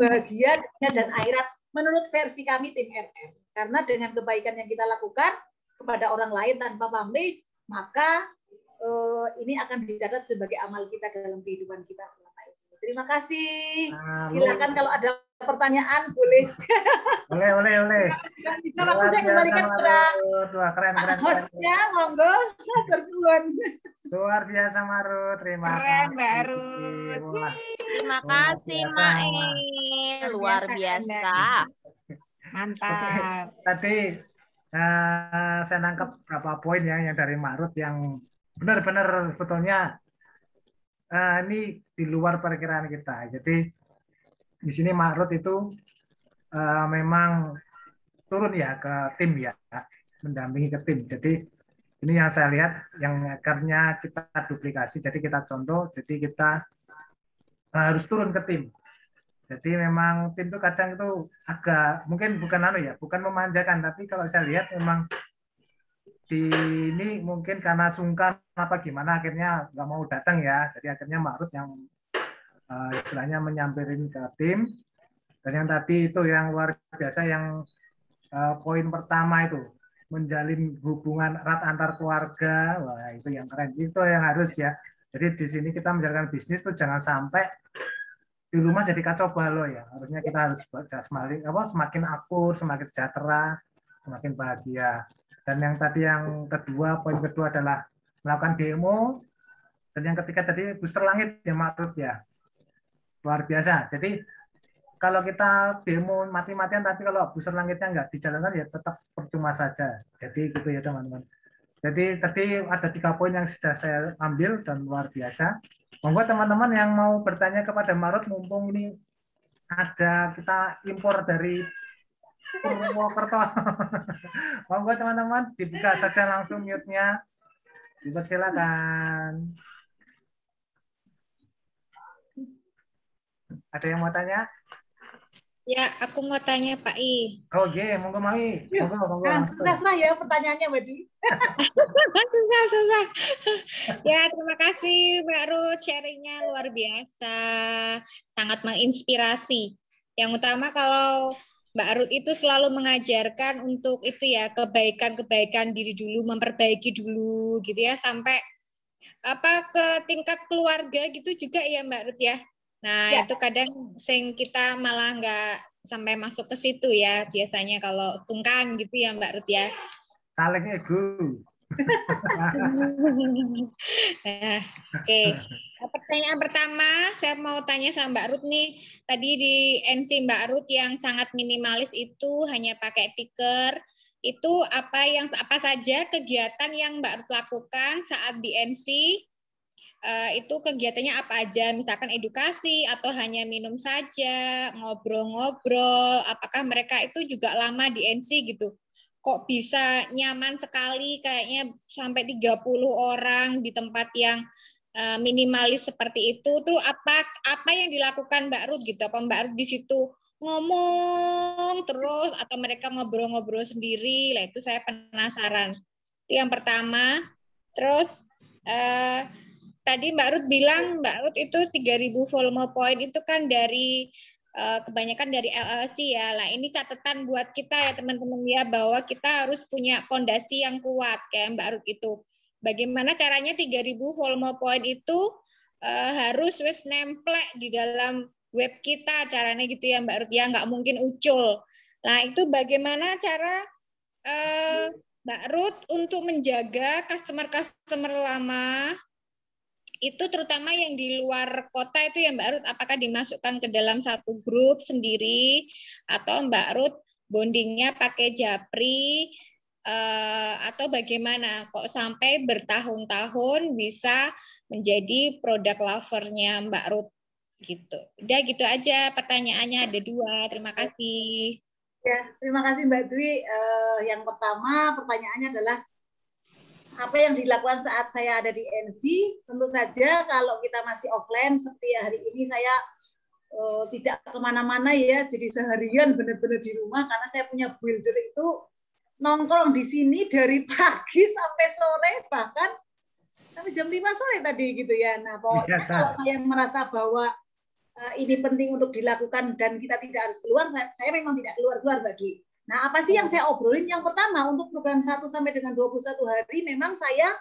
bahagia dunia dan akhirat menurut versi kami tim RR. Karena dengan kebaikan yang kita lakukan kepada orang lain tanpa pamrih, maka ini akan dicatat sebagai amal kita dalam kehidupan kita selama ini. Terima kasih. Silakan kalau ada pertanyaan boleh. Boleh. Bisa waktu saya kembalikan kepada keren. hostnya, monggo berkeluar. Luar biasa Marut, terima kasih. Keren Mbak Arut. Terima kasih Mae, luar biasa. Mantap. Tadi saya nangkep beberapa poin ya yang dari Marut yang benar-benar sebetulnya ini di luar perkiraan kita. Jadi di sini Marut itu memang turun ya ke tim ya, mendampingi ke tim. Jadi ini yang saya lihat yang akhirnya kita duplikasi. Jadi kita contoh. Jadi kita harus turun ke tim. Jadi memang tim itu kadang itu agak mungkin bukan memanjakan, tapi kalau saya lihat memang di ini mungkin karena sungkan apa gimana akhirnya nggak mau datang ya. Jadi akhirnya Marut yang istilahnya menyamperin ke tim. Dan yang tadi itu yang luar biasa yang poin pertama itu menjalin hubungan erat antar keluarga. Wah, itu yang keren. Itu yang harus ya. Jadi di sini kita menjalankan bisnis tuh jangan sampai di rumah jadi kacau balau ya. Harusnya kita harus semakin akur, semakin sejahtera, semakin bahagia. Dan yang tadi yang kedua, poin kedua adalah melakukan demo. Dan yang ketiga tadi booster langit ya Marut ya. Luar biasa. Jadi kalau kita demo mati-matian tapi kalau booster langitnya nggak dijalankan ya tetap percuma saja. Jadi gitu ya teman-teman. Jadi tadi ada 3 poin yang sudah saya ambil dan luar biasa. Monggo teman-teman yang mau bertanya kepada Marut, mumpung ini ada kita impor dari Purwokerto. Monggo teman-teman dibuka saja langsung mute-nya. Dipersilakan. Ada yang mau tanya? Ya, aku mau tanya Pak I. Oke, monggo Mai. Monggo. Susah ya pertanyaannya, Mbak Di. Susah. Ya, terima kasih Mbak Ruth, sharingnya luar biasa, sangat menginspirasi. Yang utama kalau Mbak Ruth itu selalu mengajarkan untuk itu ya, kebaikan diri dulu, memperbaiki dulu gitu ya, sampai ke tingkat keluarga gitu juga ya Mbak Ruth ya. Nah, ya. Itu kadang kita malah nggak sampai masuk ke situ ya, biasanya kalau sungkan gitu ya Mbak Ruth ya. Saling ego. Nah, oke. Pertanyaan pertama, saya mau tanya sama Mbak Ruth nih. Tadi di NC Mbak Ruth yang sangat minimalis itu hanya pakai tiker. Itu apa saja kegiatan yang Mbak Ruth lakukan saat di NC itu kegiatannya apa aja, misalkan edukasi atau hanya minum saja, ngobrol-ngobrol, apakah mereka itu juga lama di NC gitu. Kok bisa nyaman sekali kayaknya sampai 30 orang di tempat yang minimalis seperti itu. Terus apa yang dilakukan Mbak Ruth gitu? Apa Mbak Ruth di situ ngomong terus atau mereka ngobrol-ngobrol sendiri? Lah itu saya penasaran. Itu yang pertama. Terus tadi Mbak Ruth bilang Mbak Ruth itu 3.000 volume point itu kan dari kebanyakan dari LLC ya. Lah ini catatan buat kita ya teman-teman ya, bahwa kita harus punya fondasi yang kuat kayak Mbak Ruth itu. Bagaimana caranya 3.000 volume point itu harus wis nemplek di dalam web kita, caranya gitu ya Mbak Ruth ya, nggak mungkin ucul. Nah itu bagaimana cara Mbak Ruth untuk menjaga customer-customer lama itu, terutama yang di luar kota itu ya Mbak Ruth, apakah dimasukkan ke dalam satu grup sendiri atau Mbak Ruth bondingnya pakai Japri atau bagaimana kok sampai bertahun-tahun bisa menjadi produk lovernya Mbak Ruth gitu. Udah gitu aja pertanyaannya, ada 2. Terima kasih. Ya, terima kasih Mbak Dwi. Yang pertama pertanyaannya adalah apa yang dilakukan saat saya ada di NC. Tentu saja kalau kita masih offline seperti hari ini saya tidak kemana-mana ya, jadi seharian benar-benar di rumah karena saya punya builder itu nongkrong di sini dari pagi sampai sore, bahkan sampai jam 5 sore tadi gitu ya. Nah pokoknya kalau saya merasa bahwa ini penting untuk dilakukan dan kita tidak harus keluar, saya memang tidak keluar-keluar Mbak Dwi. Nah, apa sih yang saya obrolin? Yang pertama, untuk program 1 sampai dengan 21 hari, memang saya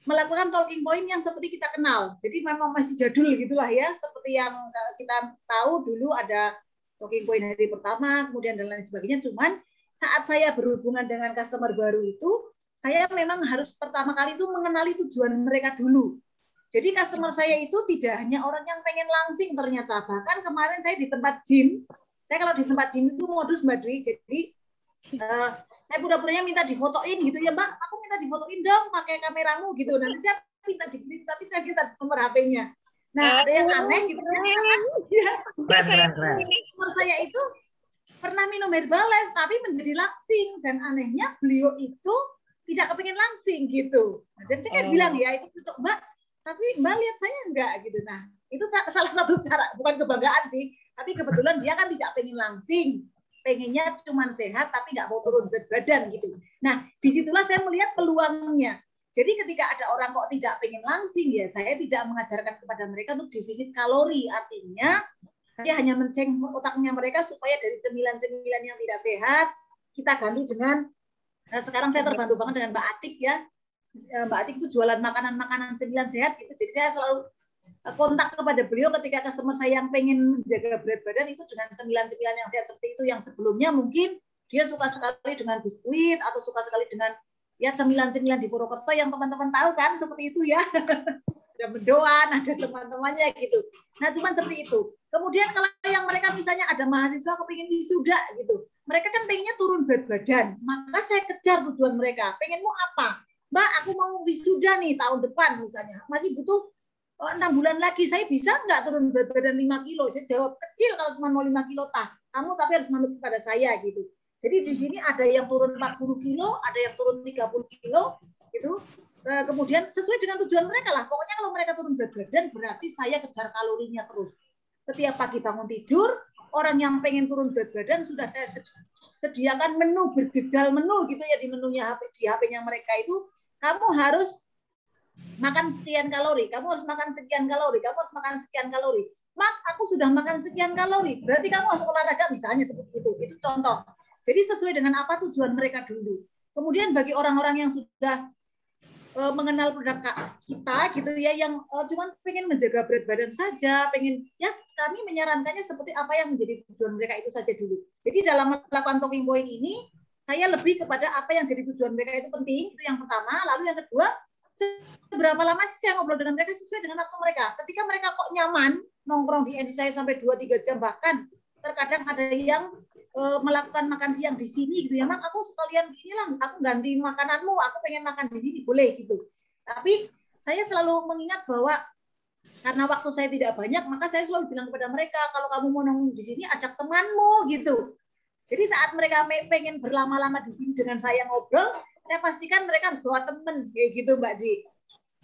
melakukan talking point yang seperti kita kenal. Jadi memang masih jadul gitulah ya, seperti yang kita tahu dulu ada talking point hari pertama, kemudian dan lain sebagainya. Cuman saat saya berhubungan dengan customer baru itu, saya memang harus pertama kali itu mengenali tujuan mereka dulu. Jadi customer saya itu tidak hanya orang yang pengen langsing ternyata. Bahkan kemarin saya di tempat gym, saya kalau di tempat gym itu modus Mbak Dwi, jadi saya pura-puranya minta difotoin gitu ya Mbak, aku minta difotoin dong pakai kameramu gitu. Nanti saya minta dikirim, tapi saya minta nomor HP-nya. Nah ada yang aneh gitu ya. Customer saya itu pernah minum Herbalife tapi menjadi langsing, dan anehnya beliau itu tidak kepingin langsing gitu. Nah, jadi saya bilang ya itu untuk Mbak, tapi Mbak lihat saya enggak gitu. Nah itu salah satu cara, bukan kebanggaan sih, tapi kebetulan dia kan tidak pengen langsing, pengennya cuma sehat tapi nggak mau turun berat badan gitu. Nah disitulah saya melihat peluangnya. Jadi ketika ada orang kok tidak pengen langsing ya, saya tidak mengajarkan kepada mereka untuk defisit kalori. Artinya saya hanya menceng otaknya mereka supaya dari cemilan-cemilan yang tidak sehat kita ganti dengan, sekarang saya terbantu banget dengan Mbak Atik ya. Mbak Atik itu jualan makanan-makanan cemilan sehat gitu. Jadi saya selalu kontak kepada beliau ketika customer saya yang pengen menjaga berat badan itu dengan cemilan-cemilan yang sehat seperti itu, yang sebelumnya mungkin dia suka sekali dengan biskuit atau suka sekali dengan ya cemilan-cemilan di Purwokerto yang teman-teman tahu kan seperti itu ya. Ada mendoan, ada teman-temannya gitu. Nah cuman seperti itu. Kemudian kalau yang mereka misalnya ada mahasiswa kepingin wisuda gitu, mereka kan pengennya turun berat badan, maka saya kejar tujuan mereka. Pengenmu apa? Mbak, aku mau wisuda nih tahun depan misalnya, masih butuh 6 bulan lagi, saya bisa nggak turun berat badan 5 kilo? Saya jawab, kecil kalau cuma mau 5 kilo tah. Kamu tapi harus manut kepada saya gitu. Jadi di sini ada yang turun 40 kilo, ada yang turun 30 kilo gitu. Kemudian sesuai dengan tujuan mereka lah. Pokoknya kalau mereka turun berat badan berarti saya kejar kalorinya terus. Setiap pagi bangun tidur, orang yang pengen turun berat badan sudah saya sediakan menu, berjejal menu gitu ya di menunya di HP-nya mereka itu. Kamu harus makan sekian kalori, kamu harus makan sekian kalori, kamu harus makan sekian kalori. Mak, aku sudah makan sekian kalori, berarti kamu harus olahraga misalnya seperti itu. Itu contoh. Jadi sesuai dengan apa tujuan mereka dulu. Kemudian bagi orang-orang yang sudah mengenal produk kita gitu ya, yang cuma pengen menjaga berat badan saja, pengen ya kami menyarankannya seperti apa yang menjadi tujuan mereka itu saja dulu. Jadi dalam melakukan talking point ini saya lebih kepada apa yang jadi tujuan mereka itu penting, itu yang pertama. Lalu yang kedua, seberapa lama sih saya ngobrol dengan mereka sesuai dengan waktu mereka. Ketika mereka kok nyaman nongkrong di NC saya sampai 2-3 jam, bahkan terkadang ada yang melakukan makan siang di sini gitu ya, Mak, aku sekalian inilah, aku ganti makananmu, aku pengen makan di sini, boleh gitu. Tapi saya selalu mengingat bahwa karena waktu saya tidak banyak, maka saya selalu bilang kepada mereka, kalau kamu mau nongkrong di sini, ajak temanmu gitu. Jadi saat mereka pengen berlama-lama di sini dengan saya ngobrol, saya pastikan mereka harus bawa teman, kayak gitu Mbak Di.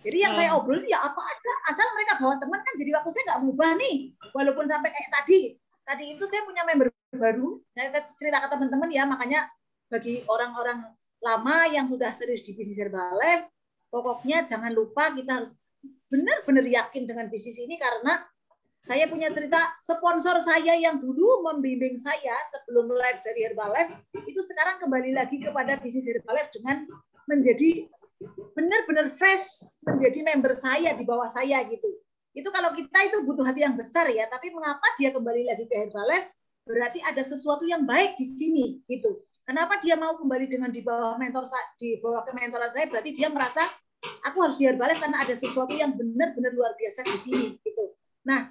Jadi yang saya obrolin ya apa aja, asal mereka bawa teman kan, jadi waktu saya nggak berubah nih, walaupun sampai kayak tadi. Tadi itu saya punya member baru, saya cerita ke teman-teman ya, makanya bagi orang-orang lama yang sudah serius di bisnis Herbalife, pokoknya jangan lupa kita harus benar-benar yakin dengan bisnis ini, karena saya punya cerita sponsor saya yang dulu membimbing saya sebelum live dari Herbalife, itu sekarang kembali lagi kepada bisnis Herbalife dengan menjadi benar-benar fresh, menjadi member saya di bawah saya gitu. Itu kalau kita itu butuh hati yang besar ya, tapi mengapa dia kembali lagi ke Herbalife? Berarti ada sesuatu yang baik di sini gitu. Kenapa dia mau kembali dengan di bawah kementoran saya? Berarti dia merasa aku harus di Herbalife karena ada sesuatu yang benar-benar luar biasa di sini gitu. Nah,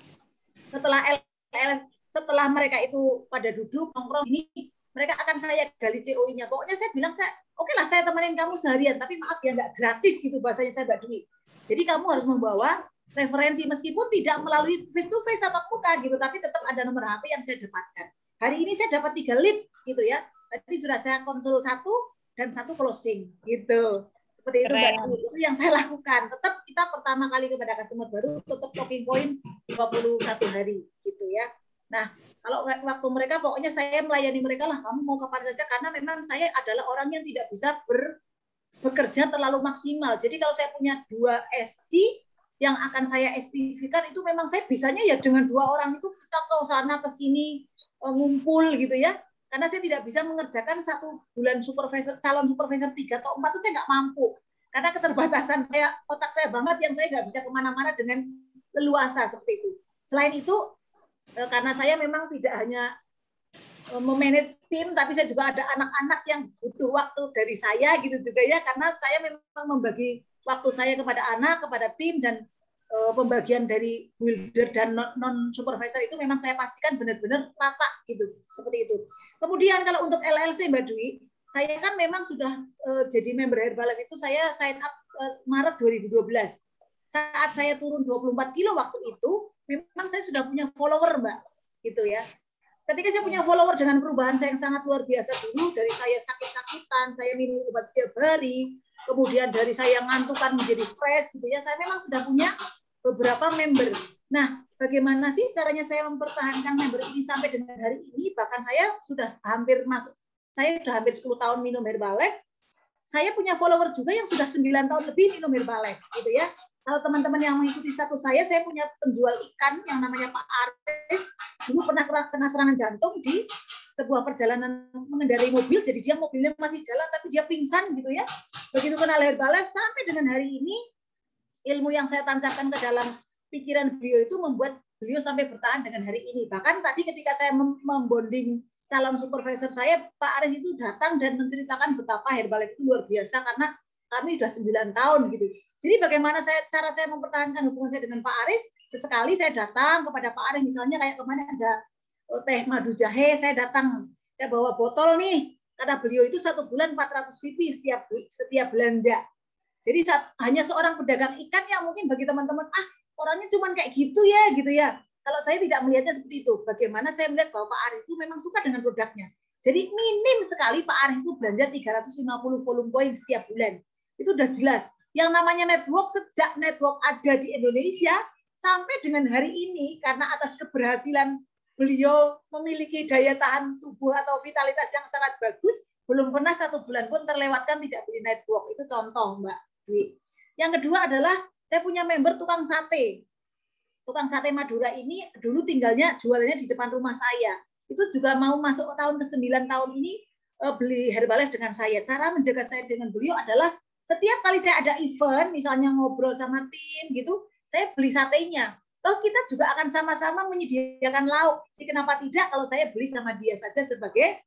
setelah mereka itu pada duduk nongkrong ini, mereka akan saya gali COI-nya. Pokoknya saya bilang, oke lah saya temenin kamu seharian, tapi maaf ya nggak gratis gitu bahasanya saya Mbak Dwi. Jadi kamu harus membawa referensi meskipun tidak melalui face to face atau muka gitu, tapi tetap ada nomor HP yang saya dapatkan. Hari ini saya dapat 3 lead gitu ya. Tadi sudah saya konsul 1 dan 1 closing gitu. Seperti itu Mbak Dwi. Itu yang saya lakukan. Tetap kita pertama kali kepada customer baru tetap talking point 21 hari gitu ya. Nah, kalau waktu mereka pokoknya saya melayani mereka lah, kamu mau kapan saja, karena memang saya adalah orang yang tidak bisa bekerja terlalu maksimal. Jadi kalau saya punya 2 SC yang akan saya SPV-kan, itu memang saya bisanya ya dengan 2 orang itu kita ke sana ke sini ngumpul gitu ya. Karena saya tidak bisa mengerjakan 1 bulan calon supervisor 3 atau 4 itu saya nggak mampu. Karena keterbatasan saya, otak saya banget yang saya nggak bisa kemana-mana dengan leluasa seperti itu. Selain itu, karena saya memang tidak hanya memanage tim, tapi saya juga ada anak-anak yang butuh waktu dari saya gitu juga ya, karena saya memang membagi waktu saya kepada anak, kepada tim, dan pembagian dari builder dan non supervisor itu memang saya pastikan benar-benar rata gitu, seperti itu. Kemudian kalau untuk LLC Mbak Dwi, saya kan memang sudah jadi member Herbalife itu saya sign up Maret 2012. Saat saya turun 24 kilo waktu itu, memang saya sudah punya follower Mbak, gitu ya. Ketika saya punya follower dengan perubahan saya yang sangat luar biasa dulu, dari saya sakit-sakitan, saya minum obat setiap hari, kemudian dari saya ngantukan menjadi fresh gitu ya, saya memang sudah punya beberapa member. Nah, bagaimana sih caranya saya mempertahankan member ini sampai dengan hari ini? Bahkan saya sudah hampir 10 tahun minum Herbalife. Saya punya follower juga yang sudah 9 tahun lebih minum Herbalife gitu ya. Kalau teman-teman yang mengikuti status saya punya penjual ikan yang namanya Pak Aris, dulu pernah kena serangan jantung di sebuah perjalanan mengendarai mobil, jadi dia mobilnya masih jalan tapi dia pingsan gitu ya. Begitu kenal Herbalife sampai dengan hari ini, ilmu yang saya tancapkan ke dalam pikiran beliau itu membuat beliau sampai bertahan dengan hari ini. Bahkan tadi ketika saya membonding calon supervisor saya, Pak Aris itu datang dan menceritakan betapa Herbalife itu luar biasa karena kami sudah 9 tahun gitu. Jadi bagaimana cara saya mempertahankan hubungan saya dengan Pak Aris? Sesekali saya datang kepada Pak Aris, misalnya kayak kemarin ada teh madu jahe, saya datang, saya bawa botol nih, karena beliau itu 1 bulan 400 VP setiap belanja. Jadi hanya seorang pedagang ikan yang mungkin bagi teman-teman, orangnya cuma kayak gitu ya. Kalau saya tidak melihatnya seperti itu, bagaimana saya melihat bahwa Pak Aris itu memang suka dengan produknya. Jadi minim sekali Pak Aris itu belanja 350 volume point setiap bulan. Itu udah jelas. Yang namanya network, sejak network ada di Indonesia sampai dengan hari ini, karena atas keberhasilan beliau memiliki daya tahan tubuh atau vitalitas yang sangat bagus, belum pernah 1 bulan pun terlewatkan tidak beli network. Itu contoh Mbak Dwi. Yang kedua adalah saya punya member tukang sate. Tukang sate Madura ini dulu jualannya di depan rumah saya. Itu juga mau masuk ke tahun ke-9 tahun ini beli Herbalife dengan saya. Cara menjaga saya dengan beliau adalah setiap kali saya ada event, misalnya ngobrol sama tim gitu, saya beli satenya. Toh kita juga akan sama-sama menyediakan lauk. Jadi kenapa tidak kalau saya beli sama dia saja sebagai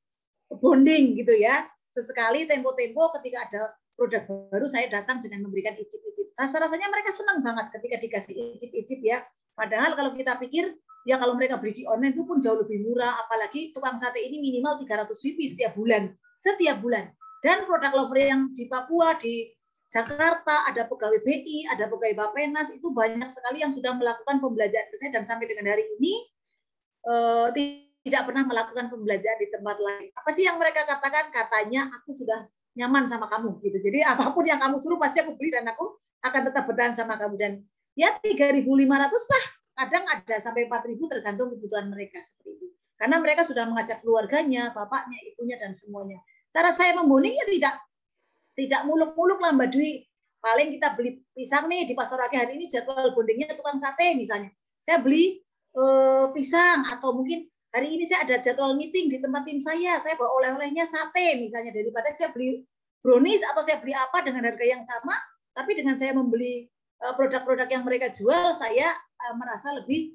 bonding gitu ya. Sesekali tempo-tempo ketika ada produk baru saya datang dengan memberikan icip-icip. Rasa-rasanya mereka senang banget ketika dikasih icip-icip ya. Padahal kalau kita pikir ya kalau mereka beli di online itu pun jauh lebih murah, apalagi tukang sate ini minimal 300 VP setiap bulan. Dan produk lover yang di Papua, di Jakarta, ada pegawai BI, ada pegawai Bappenas, itu banyak sekali yang sudah melakukan pembelajaran ke saya dan sampai dengan hari ini tidak pernah melakukan pembelajaran di tempat lain. Apa sih yang mereka katakan? Katanya aku sudah nyaman sama kamu gitu. Jadi apapun yang kamu suruh pasti aku beli dan aku akan tetap bertahan sama kamu. Dan ya 3.500 lah, kadang ada sampai 4.000 tergantung kebutuhan mereka seperti itu. Karena mereka sudah mengajak keluarganya, bapaknya, ibunya dan semuanya. Cara saya membondingnya tidak muluk-muluk lah Mbak Dwi. Paling kita beli pisang nih di Pasar Rakyat hari ini jadwal bondingnya tukang sate misalnya. Saya beli pisang atau mungkin hari ini saya ada jadwal meeting di tempat tim saya bawa oleh-olehnya sate misalnya, daripada saya beli brownies atau saya beli apa dengan harga yang sama, tapi dengan saya membeli produk-produk yang mereka jual, saya merasa lebih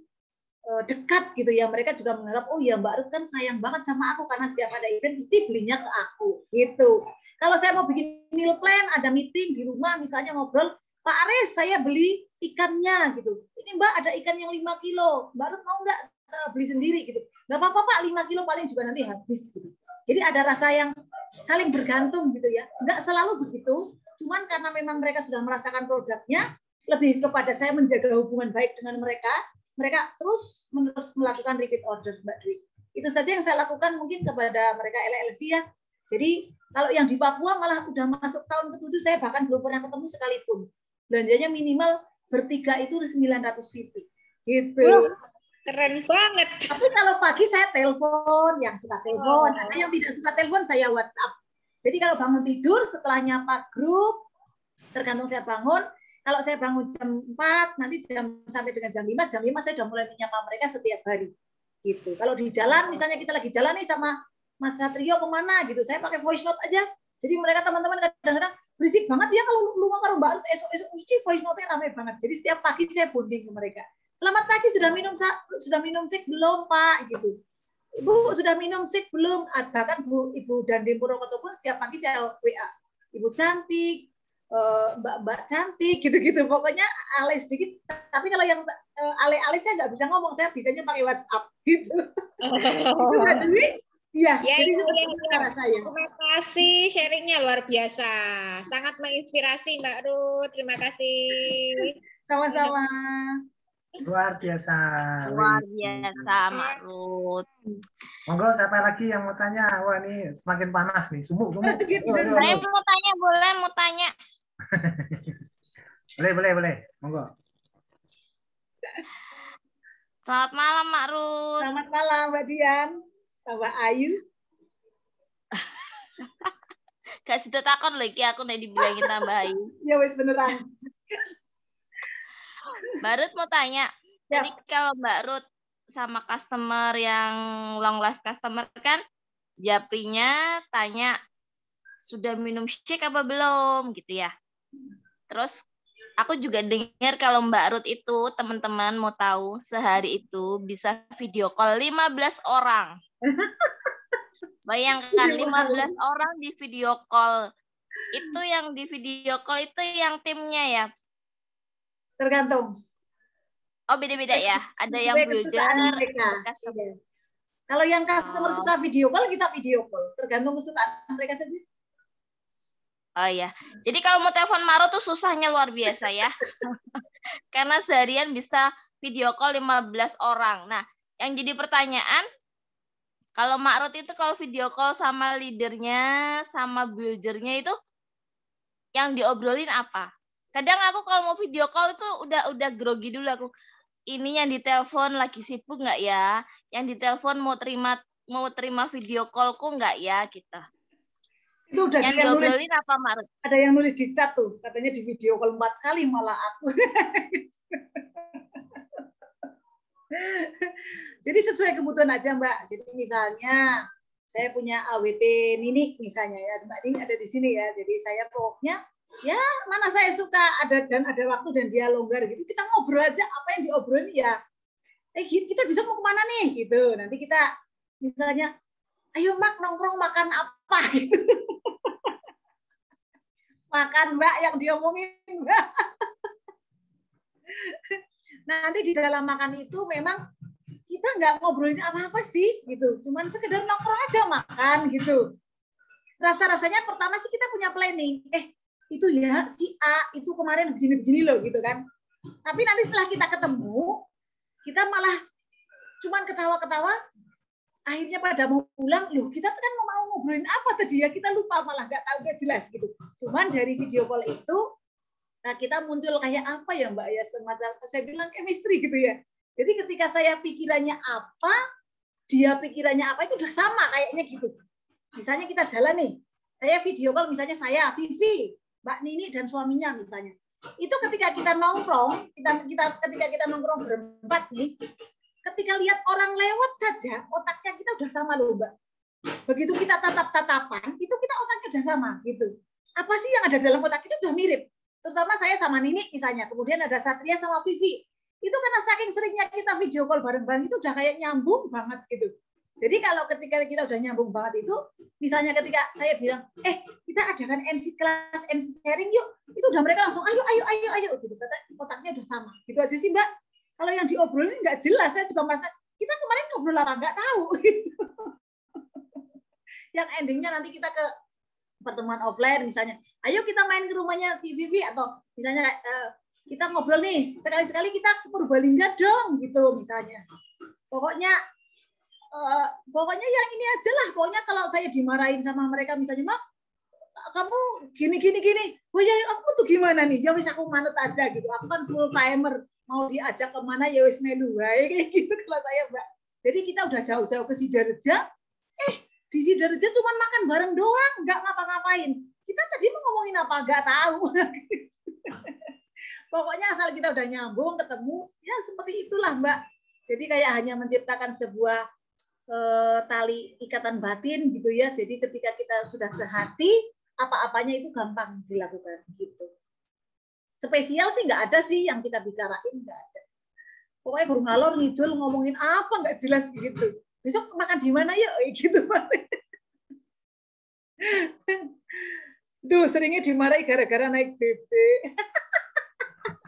dekat gitu ya. Mereka juga menganggap, oh ya Mbak Ruth kan sayang banget sama aku karena setiap ada event mesti belinya ke aku gitu. Kalau saya mau bikin meal plan, ada meeting di rumah misalnya ngobrol, Pak Aris saya beli ikannya gitu. Ini Mbak ada ikan yang 5 kilo, Mbak Ruth mau nggak beli sendiri gitu. Nggak apa-apa Pak, 5 kilo paling juga nanti habis gitu. Jadi ada rasa yang saling bergantung gitu ya. Nggak selalu begitu, cuman karena memang mereka sudah merasakan produknya, lebih kepada saya menjaga hubungan baik dengan mereka, mereka terus menerus melakukan repeat order Mbak Dwi. Itu saja yang saya lakukan mungkin kepada mereka LLC ya. Jadi kalau yang di Papua malah udah masuk tahun ke-7, saya bahkan belum pernah ketemu sekalipun. Belanjanya minimal bertiga itu 950 gitu. Keren banget. Tapi kalau pagi saya telepon, yang suka telepon, ada yang tidak suka telepon saya WhatsApp. Jadi kalau bangun tidur setelah nyapa grup, tergantung saya bangun. Kalau saya bangun jam 4, nanti sampai dengan jam 5 saya sudah mulai menyapa mereka setiap hari. Gitu. Kalau di jalan, misalnya kita lagi jalan nih sama Mas Satrio kemana gitu, saya pakai voice note aja. Jadi mereka teman-teman kadang-kadang berisik banget ya kalau lu karo Mbak Ruth esok mesti voice note-nya ramai banget. Jadi setiap pagi saya bonding ke mereka. Selamat pagi, sudah minum sik belum Pak gitu. Ibu sudah minum sik belum? Bahkan Ibu dan Purwokerto pun setiap pagi saya WA. Ibu cantik, Mbak cantik gitu-gitu. Pokoknya alay sedikit. Tapi kalau yang alay-alay saya nggak bisa ngomong, saya bisanya pakai WhatsApp gitu. Itu Mbak Dwi. Iya, Ya, jadi ya, seperti ya, itu cara saya. Terima kasih sharingnya luar biasa. Sangat menginspirasi Mbak Ruth. Terima kasih. Sama-sama. Luar biasa. Luar biasa, Mak Ruth. Monggo siapa lagi yang mau tanya? Wah ini semakin panas nih. Sumuk. Saya mau tanya, boleh mau tanya? boleh. Monggo. Selamat malam, Mak Ruth. Selamat malam, Mbak Dian. Mbak Ayu. Gak situ takon lagi aku nek dibilangin tambah Ayu. Ya wes beneran. Mbak Ruth mau tanya. Ya. Jadi kalau Mbak Ruth sama customer yang long life customer kan, Japrinya tanya sudah minum shake apa belum gitu ya. Terus aku juga dengar kalau Mbak Ruth itu teman-teman mau tahu sehari itu bisa video call 15 orang. Bayangkan 15 orang di video call. Itu yang di video call itu yang timnya ya? Tergantung. Oh beda-beda ya? Ada yang builder. Kalau yang customer suka video call, kita video call. Tergantung kesukaan mereka saja. Oh iya. Jadi kalau mau telepon Maro tuh susahnya luar biasa ya. Karena seharian bisa video call 15 orang. Nah, yang jadi pertanyaan, kalau Mak Ruth itu kalau video call sama leadernya, sama buildernya itu yang diobrolin apa? Kadang aku kalau mau video call itu udah grogi dulu aku. Ini yang ditelepon lagi sibuk nggak ya? Yang ditelepon mau terima video callku nggak ya? Gitu. Itu udah yang diobrolin apa Mak Ruth? Ada yang nulis di chat tuh, katanya di video call 4 kali malah aku. Jadi sesuai kebutuhan aja Mbak. Jadi misalnya saya punya AWT Nini misalnya ya, Mbak Nini ada di sini ya. Jadi saya pokoknya ya mana saya suka ada waktu dan dia longgar gitu. Kita ngobrol aja apa yang diobrolin ya. Kita bisa mau kemana nih gitu. Nanti kita misalnya ayo Mak nongkrong makan apa gitu. Makan Mbak yang diomongin Mbak. Nanti di dalam makan itu memang kita nggak ngobrolin apa-apa sih gitu, cuman sekedar nongkrong aja makan gitu. Rasa-rasanya pertama sih kita punya planning, itu ya si A itu kemarin begini-begini loh gitu kan. Tapi nanti setelah kita ketemu, kita malah cuman ketawa-ketawa, akhirnya pada mau pulang, loh kita kan mau ngobrolin apa tadi ya, kita lupa malah nggak tahu, nggak jelas gitu. Cuman dari video call itu, nah kita muncul kayak apa ya Mbak ya, semacam saya bilang chemistry gitu ya. Jadi ketika saya pikirannya apa, dia pikirannya apa, itu udah sama kayaknya gitu. Misalnya kita jalan nih, saya video call misalnya saya, Vivi, Mbak Nini dan suaminya misalnya. Itu ketika kita nongkrong, ketika kita nongkrong berempat nih, ketika lihat orang lewat saja, otaknya kita udah sama loh Mbak. Begitu kita tatap-tatapan, itu kita otaknya udah sama gitu. Apa sih yang ada dalam otak itu udah mirip. Terutama saya sama Nini misalnya, kemudian ada Satria sama Vivi. Itu karena saking seringnya kita video call bareng-bareng itu udah kayak nyambung banget gitu. Jadi kalau ketika kita udah nyambung banget itu, misalnya ketika saya bilang, kita adakan NC kelas, NC sharing yuk, itu udah mereka langsung ayo gitu. Otaknya udah sama. Gitu aja sih Mbak. Kalau yang diobrolin nggak jelas, saya juga merasa kita kemarin ngobrol apa nggak tahu. Gitu. Yang endingnya nanti kita ke pertemuan offline misalnya, ayo kita main ke rumahnya Vivi atau misalnya kita ngobrol nih, sekali-sekali kita ke Purbalingga dong, gitu misalnya. Pokoknya yang ini aja lah. Pokoknya kalau saya dimarahin sama mereka misalnya, Mak, kamu gini. Oh ya, aku tuh gimana nih? Ya wis aku manut aja gitu. Aku kan full timer. Mau diajak kemana ya wis melu wae kayak gitu kalau saya Mbak. Jadi kita udah jauh-jauh ke Sidareja. Di Sidareja cuma makan bareng doang, nggak ngapa-ngapain. Kita tadi mau ngomongin apa? Nggak tahu. Pokoknya asal kita udah nyambung, ketemu, ya seperti itulah Mbak. Jadi kayak hanya menciptakan sebuah tali ikatan batin gitu ya. Jadi ketika kita sudah sehati, apa-apanya itu gampang dilakukan gitu. Spesial sih nggak ada sih yang kita bicarain, nggak ada. Pokoknya guru ngalor ngidul ngomongin apa nggak jelas gitu. Besok makan di mana ya gitu. Duh, seringnya dimarahi gara-gara naik BB.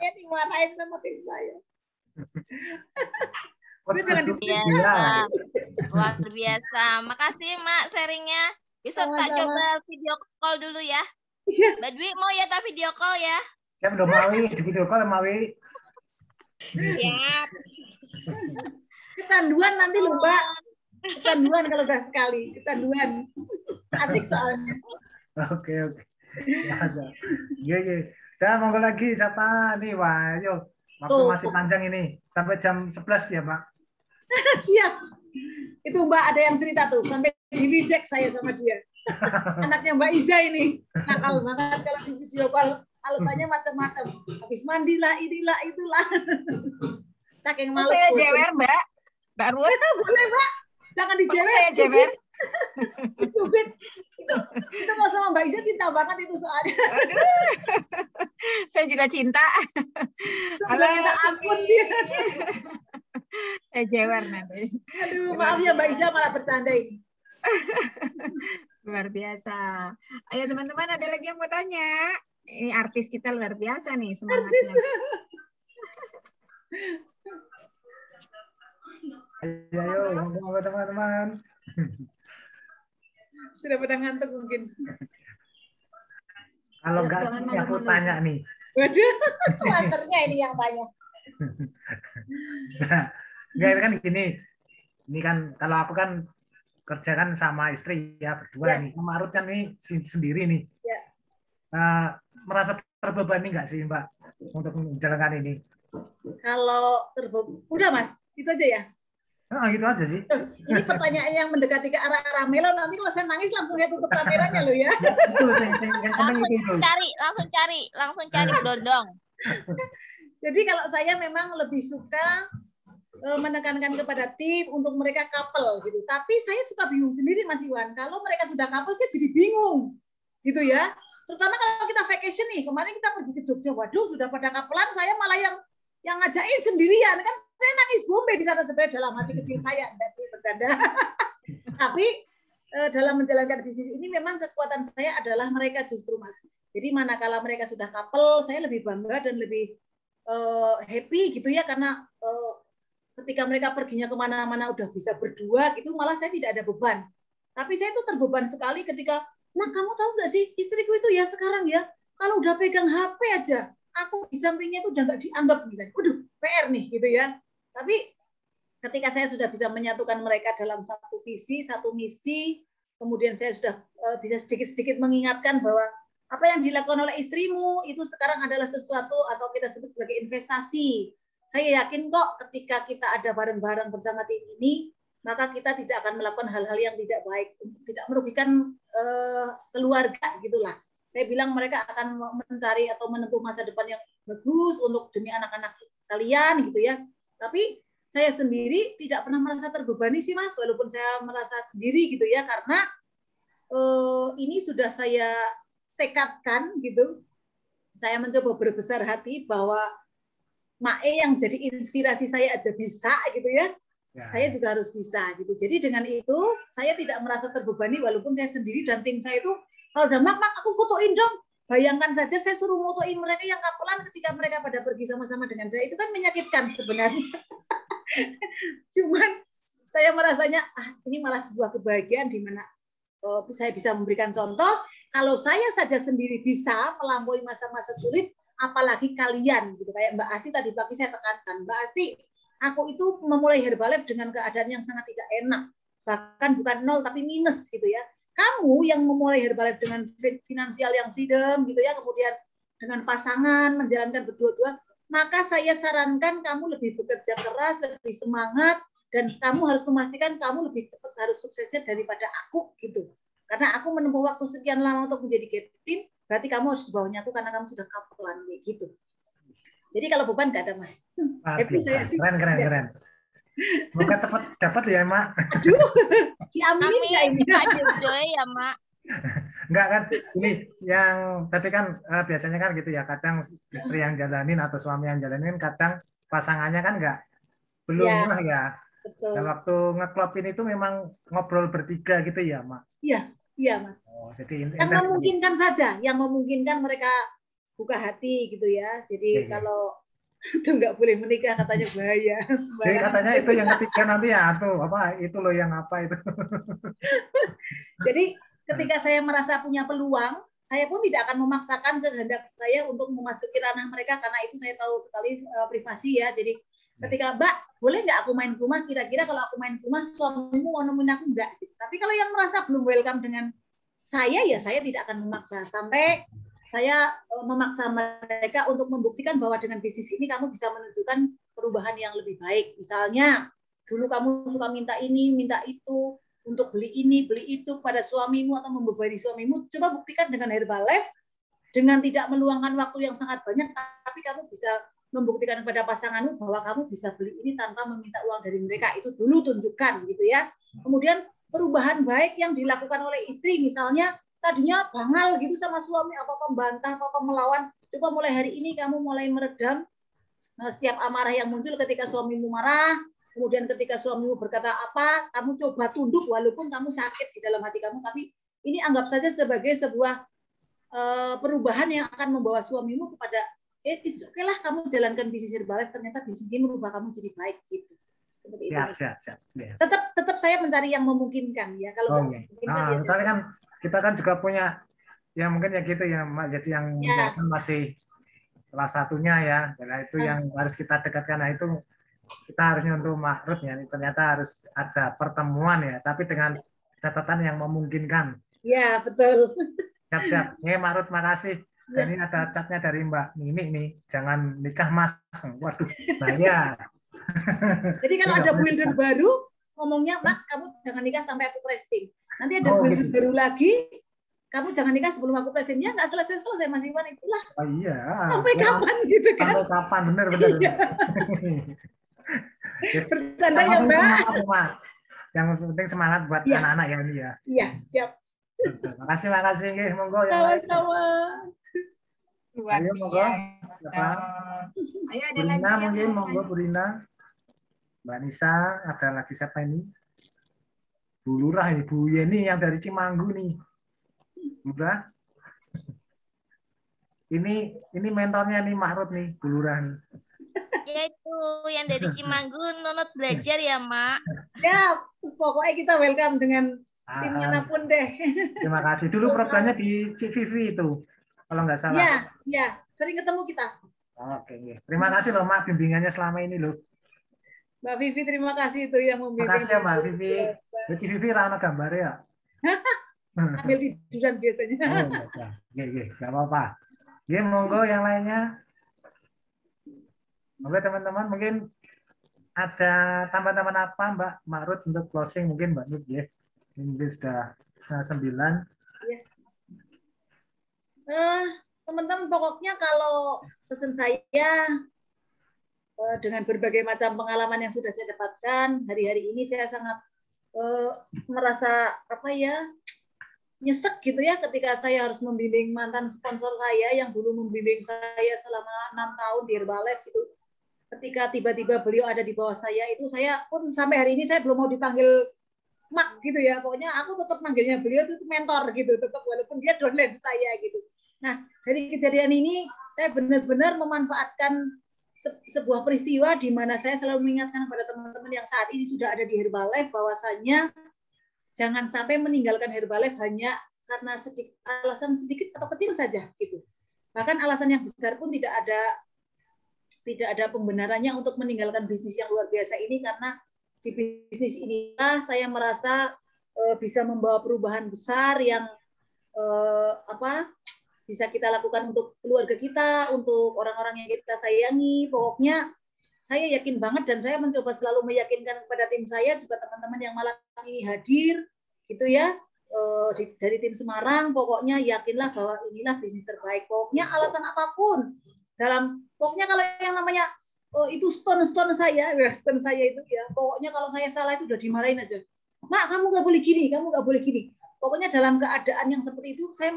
Saya dimarahin sama tim saya. Luar biasa. Makasih Mak sharingnya. Besok tak coba video call dulu ya. Mbak Dwi mau ya tak video call ya? Siap dong Mawi, di video call Mawi. Siap. Kecanduan nanti loh Mbak. Kecanduan kalau udah sekali. Kecanduan. Asik soalnya. Oke. Iya. Dan monggo lagi siapa nih? Wah, ayo. Waktu masih panjang ini. Sampai jam 11 ya, Pak. Siap. Itu Mbak ada yang cerita tuh. Sampai di-reject saya sama dia. Anaknya Mbak Iza ini. Nakal banget kalau di video call. Alasannya macam-macam. Habis mandilah, inilah, itulah. Saking males. Saya jewer, Mbak. Mbak Ruth. Boleh, Mbak. Jangan dijewer. Saya jewer. Itu kalau sama Mbak Iza cinta banget itu soalnya. Aduh. Saya juga cinta. Kalau minta ampun dia. Saya jewer nanti. Aduh, maaf ya Mbak Iza malah bercanda ini. Luar biasa. Ayo teman-teman, ada lagi yang mau tanya? Ini artis kita luar biasa nih semangatnya. Ayo, teman-teman. Sudah pada ngantuk mungkin. Kalau enggak, aku tanya nih. Waduh, masternya ini yang tanya. Enggak, kan gini. Ini kan, kalau aku kan kerja kan sama istri ya, berdua nih. Sama Ruth kan nih sendiri nih. Ya. Merasa terbebani nggak sih Mbak untuk menjalankan ini? Kalau terbebani, udah Mas, itu aja ya? Gitu aja sih. Ini pertanyaan yang mendekati ke arah-arah Melo, nanti kalau saya nangis langsung saya tutup kameranya loh ya. Langsung cari dodong. Jadi kalau saya memang lebih suka menekankan kepada tim untuk mereka couple gitu. Tapi saya suka bingung sendiri Mas Iwan. Kalau mereka sudah couple saya jadi bingung. Gitu ya. Terutama kalau kita vacation nih. Kemarin kita pergi ke Jogja. Waduh, sudah pada couplean, saya malah yang ngajakin sendirian. Kan saya nangis bombe di sana sebenarnya dalam hati kecil saya. Enggak sih, bercanda. Tapi dalam menjalankan bisnis ini memang kekuatan saya adalah mereka justru Mas. Jadi manakala mereka sudah couple, saya lebih bangga dan lebih happy gitu ya. Karena ketika mereka perginya kemana-mana udah bisa berdua gitu, malah saya tidak ada beban. Tapi saya tuh terbeban sekali ketika, nah kamu tahu nggak sih istriku itu ya sekarang ya kalau udah pegang HP aja, aku di sampingnya itu udah nggak dianggap misalnya. Waduh, PR nih gitu ya. Tapi ketika saya sudah bisa menyatukan mereka dalam satu visi, satu misi, kemudian saya sudah bisa sedikit-sedikit mengingatkan bahwa apa yang dilakukan oleh istrimu itu sekarang adalah sesuatu atau kita sebut sebagai investasi. Saya yakin kok ketika kita ada bareng-bareng bersama tim ini, maka kita tidak akan melakukan hal-hal yang tidak baik, tidak merugikan keluarga gitulah. Saya bilang mereka akan mencari atau menempuh masa depan yang bagus untuk demi anak-anak kalian gitu ya. Tapi saya sendiri tidak pernah merasa terbebani sih Mas, walaupun saya merasa sendiri gitu ya, karena ini sudah saya tekadkan gitu. Saya mencoba berbesar hati bahwa Mae yang jadi inspirasi saya aja bisa gitu ya. Saya juga harus bisa gitu. Jadi dengan itu saya tidak merasa terbebani walaupun saya sendiri dan tim saya itu kalau udah mak aku fotoin dong. Bayangkan saja saya suruh fotoin mereka yang kapelan ketika mereka pada pergi sama-sama dengan saya, itu kan menyakitkan sebenarnya. Cuman saya merasanya ini malah sebuah kebahagiaan di mana saya bisa memberikan contoh. Kalau saya saja sendiri bisa melampaui masa-masa sulit, apalagi kalian gitu. Kayak Mbak Asti tadi pagi saya tekankan, Mbak Asti, aku itu memulai Herbalife dengan keadaan yang sangat tidak enak, bahkan bukan nol tapi minus gitu ya. Kamu yang memulai Herbalife dengan finansial yang freedom gitu ya, kemudian dengan pasangan menjalankan berdua-dua, maka saya sarankan kamu lebih bekerja keras, lebih semangat, dan kamu harus memastikan kamu lebih cepat harus suksesnya daripada aku gitu. Karena aku menempuh waktu sekian lama untuk menjadi captain, berarti kamu harus di bawahnya tuh karena kamu sudah kapelan gitu. Jadi kalau beban nggak ada Mas. Happy saya sih. Keren. Semoga dapat ya Mak. Aduh, diaminin nggak ini? Pak Jojo ya Mak. Enggak kan, ini yang tadi kan biasanya kan gitu ya, kadang istri yang jalanin atau suami yang jalanin, kadang pasangannya kan belum ya. Betul. Dan waktu ngeklopin itu memang ngobrol bertiga gitu ya Mak. Iya Mas. Oh, jadi yang memungkinkan saja, yang memungkinkan mereka buka hati gitu ya. Jadi kalau itu nggak boleh menikah katanya bahaya. Jadi katanya itu yang ketiga nanti ya tuh apa itu loh yang apa itu. Jadi ketika saya merasa punya peluang, saya pun tidak akan memaksakan kehendak saya untuk memasuki ranah mereka karena itu saya tahu sekali privasi ya. Jadi ketika Mbak, boleh nggak aku main ke rumah? Kira-kira kalau aku main ke rumah, suamimu mau nemuin aku nggak? Tapi kalau yang merasa belum welcome dengan saya, ya saya tidak akan memaksa. Sampai saya memaksa mereka untuk membuktikan bahwa dengan bisnis ini kamu bisa menunjukkan perubahan yang lebih baik. Misalnya, dulu kamu suka minta ini, minta itu, untuk beli ini, beli itu kepada suamimu atau membebani suamimu. Coba buktikan dengan Herbalife, dengan tidak meluangkan waktu yang sangat banyak, tapi kamu bisa membuktikan kepada pasanganmu bahwa kamu bisa beli ini tanpa meminta uang dari mereka. Itu dulu tunjukkan gitu ya. Kemudian perubahan baik yang dilakukan oleh istri, misalnya tadinya bangal gitu sama suami, apa-apa membantah, apa-apa melawan, coba mulai hari ini kamu mulai meredam setiap amarah yang muncul ketika suamimu marah, kemudian ketika suamimu berkata apa, kamu coba tunduk walaupun kamu sakit di dalam hati kamu, tapi ini anggap saja sebagai sebuah perubahan yang akan membawa suamimu kepada oke lah kamu jalankan bisnis Herbalife, ternyata bisnis ini merubah kamu jadi baik gitu. Seperti itu. Siap. Tetap saya mencari yang memungkinkan ya. Kalau memungkinkan, misalnya kan kita kan juga punya ya mungkin ya gitu ya Mak, jadi yang masih salah satunya ya. Nah, itu yang harus kita dekatkan. Nah, itu kita harusnya untuk Mak Ruth ya, ternyata harus ada pertemuan ya, tapi dengan catatan yang memungkinkan. Ya, betul. Siap. Mak Ruth, makasih. Dan ini ada catnya dari Mbak Nini nih, jangan nikah Mas. Waduh, bahaya. Jadi kalau ada builder baru, ngomongnya, Mak, kamu jangan nikah sampai aku posting. Nanti ada builder baru lagi, kamu jangan nikah sebelum aku posting. Ya nggak selesai Mas Iwan, itulah. Oh iya. Sampai kapan gitu kan? Sampai kapan, benar. Bercanda ya Mbak. Yang penting semangat buat anak-anak ya ini ya. Iya, siap. Makasih. Monggo yang lain. Sama-sama. Ayo monggo. Ayo ada Purina lagi mungkin monggo Purina. Mbak Nisa, ada lagi siapa ini? Bu Lurah ini, Bu Yeni yang dari Cimanggu nih. Udah. Ini mentornya nih Mak Ruth nih, Bu Lurah nih. Ya itu yang dari Cimanggu nunut belajar ya Mak. Siap. Pokoknya kita welcome dengan tim manapun deh. Terima kasih. Dulu programnya di CVV itu. kalau nggak salah. Iya, iya, sering ketemu kita. Oke, terima kasih loh Mak bimbingannya selama ini loh. Mbak Vivi terima kasih itu yang membimbing. Terima kasih ya Mbak Vivi. Berarti Vivi rana gambar ya. Sambil tiduran biasanya. Oh, nggak apa-apa. Ya, monggo yang lainnya. Oke teman-teman, mungkin ada tambahan apa Mbak Ruth untuk closing mungkin Mbak Ruth ya. Mungkin sudah 9. Ya. Teman-teman, pokoknya kalau pesan saya dengan berbagai macam pengalaman yang sudah saya dapatkan hari-hari ini, saya sangat merasa nyesek gitu ya ketika saya harus membimbing mantan sponsor saya yang dulu membimbing saya selama 6 tahun di Herbalife gitu. Ketika tiba-tiba beliau ada di bawah saya, itu saya pun sampai hari ini saya belum mau dipanggil Mak gitu ya. Pokoknya aku tetap manggilnya beliau itu mentor gitu, tetap walaupun dia downline saya gitu. Nah, dari kejadian ini saya benar-benar memanfaatkan sebuah peristiwa di mana saya selalu mengingatkan kepada teman-teman yang saat ini sudah ada di Herbalife bahwasanya jangan sampai meninggalkan Herbalife hanya karena alasan sedikit atau kecil saja gitu. Bahkan alasan yang besar pun tidak ada pembenarannya untuk meninggalkan bisnis yang luar biasa ini, karena di bisnis inilah saya merasa bisa membawa perubahan besar yang bisa kita lakukan untuk keluarga kita, untuk orang-orang yang kita sayangi. Pokoknya saya yakin banget dan saya mencoba selalu meyakinkan kepada tim saya, juga teman-teman yang malam ini hadir gitu ya, dari tim Semarang. Pokoknya yakinlah bahwa inilah bisnis terbaik. Pokoknya alasan apapun pokoknya kalau yang namanya itu stone saya itu ya, pokoknya kalau saya salah itu udah dimarahin aja. Mak, kamu nggak boleh gini, kamu nggak boleh gini. Pokoknya dalam keadaan yang seperti itu saya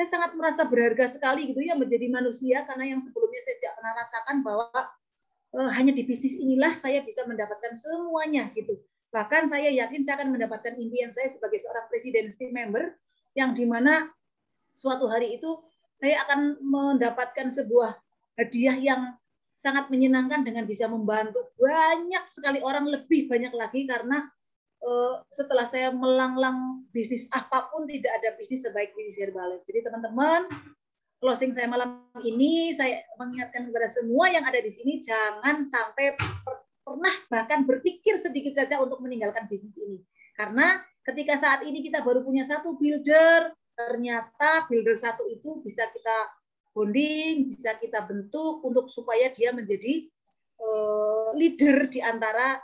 sangat merasa berharga sekali gitu ya menjadi manusia, karena yang sebelumnya saya tidak pernah rasakan bahwa hanya di bisnis inilah saya bisa mendapatkan semuanya gitu. Bahkan saya yakin saya akan mendapatkan impian saya sebagai seorang presidency member, yang dimana suatu hari itu saya akan mendapatkan sebuah hadiah yang sangat menyenangkan dengan bisa membantu banyak sekali orang, lebih banyak lagi, karena setelah saya melanglang bisnis apapun tidak ada bisnis sebaik bisnis Herbalife. Jadi teman-teman, closing saya malam ini saya mengingatkan kepada semua yang ada di sini, jangan sampai pernah bahkan berpikir sedikit saja untuk meninggalkan bisnis ini. Karena ketika saat ini kita baru punya satu builder, ternyata builder satu itu bisa kita bonding, bisa kita bentuk untuk supaya dia menjadi leader di antara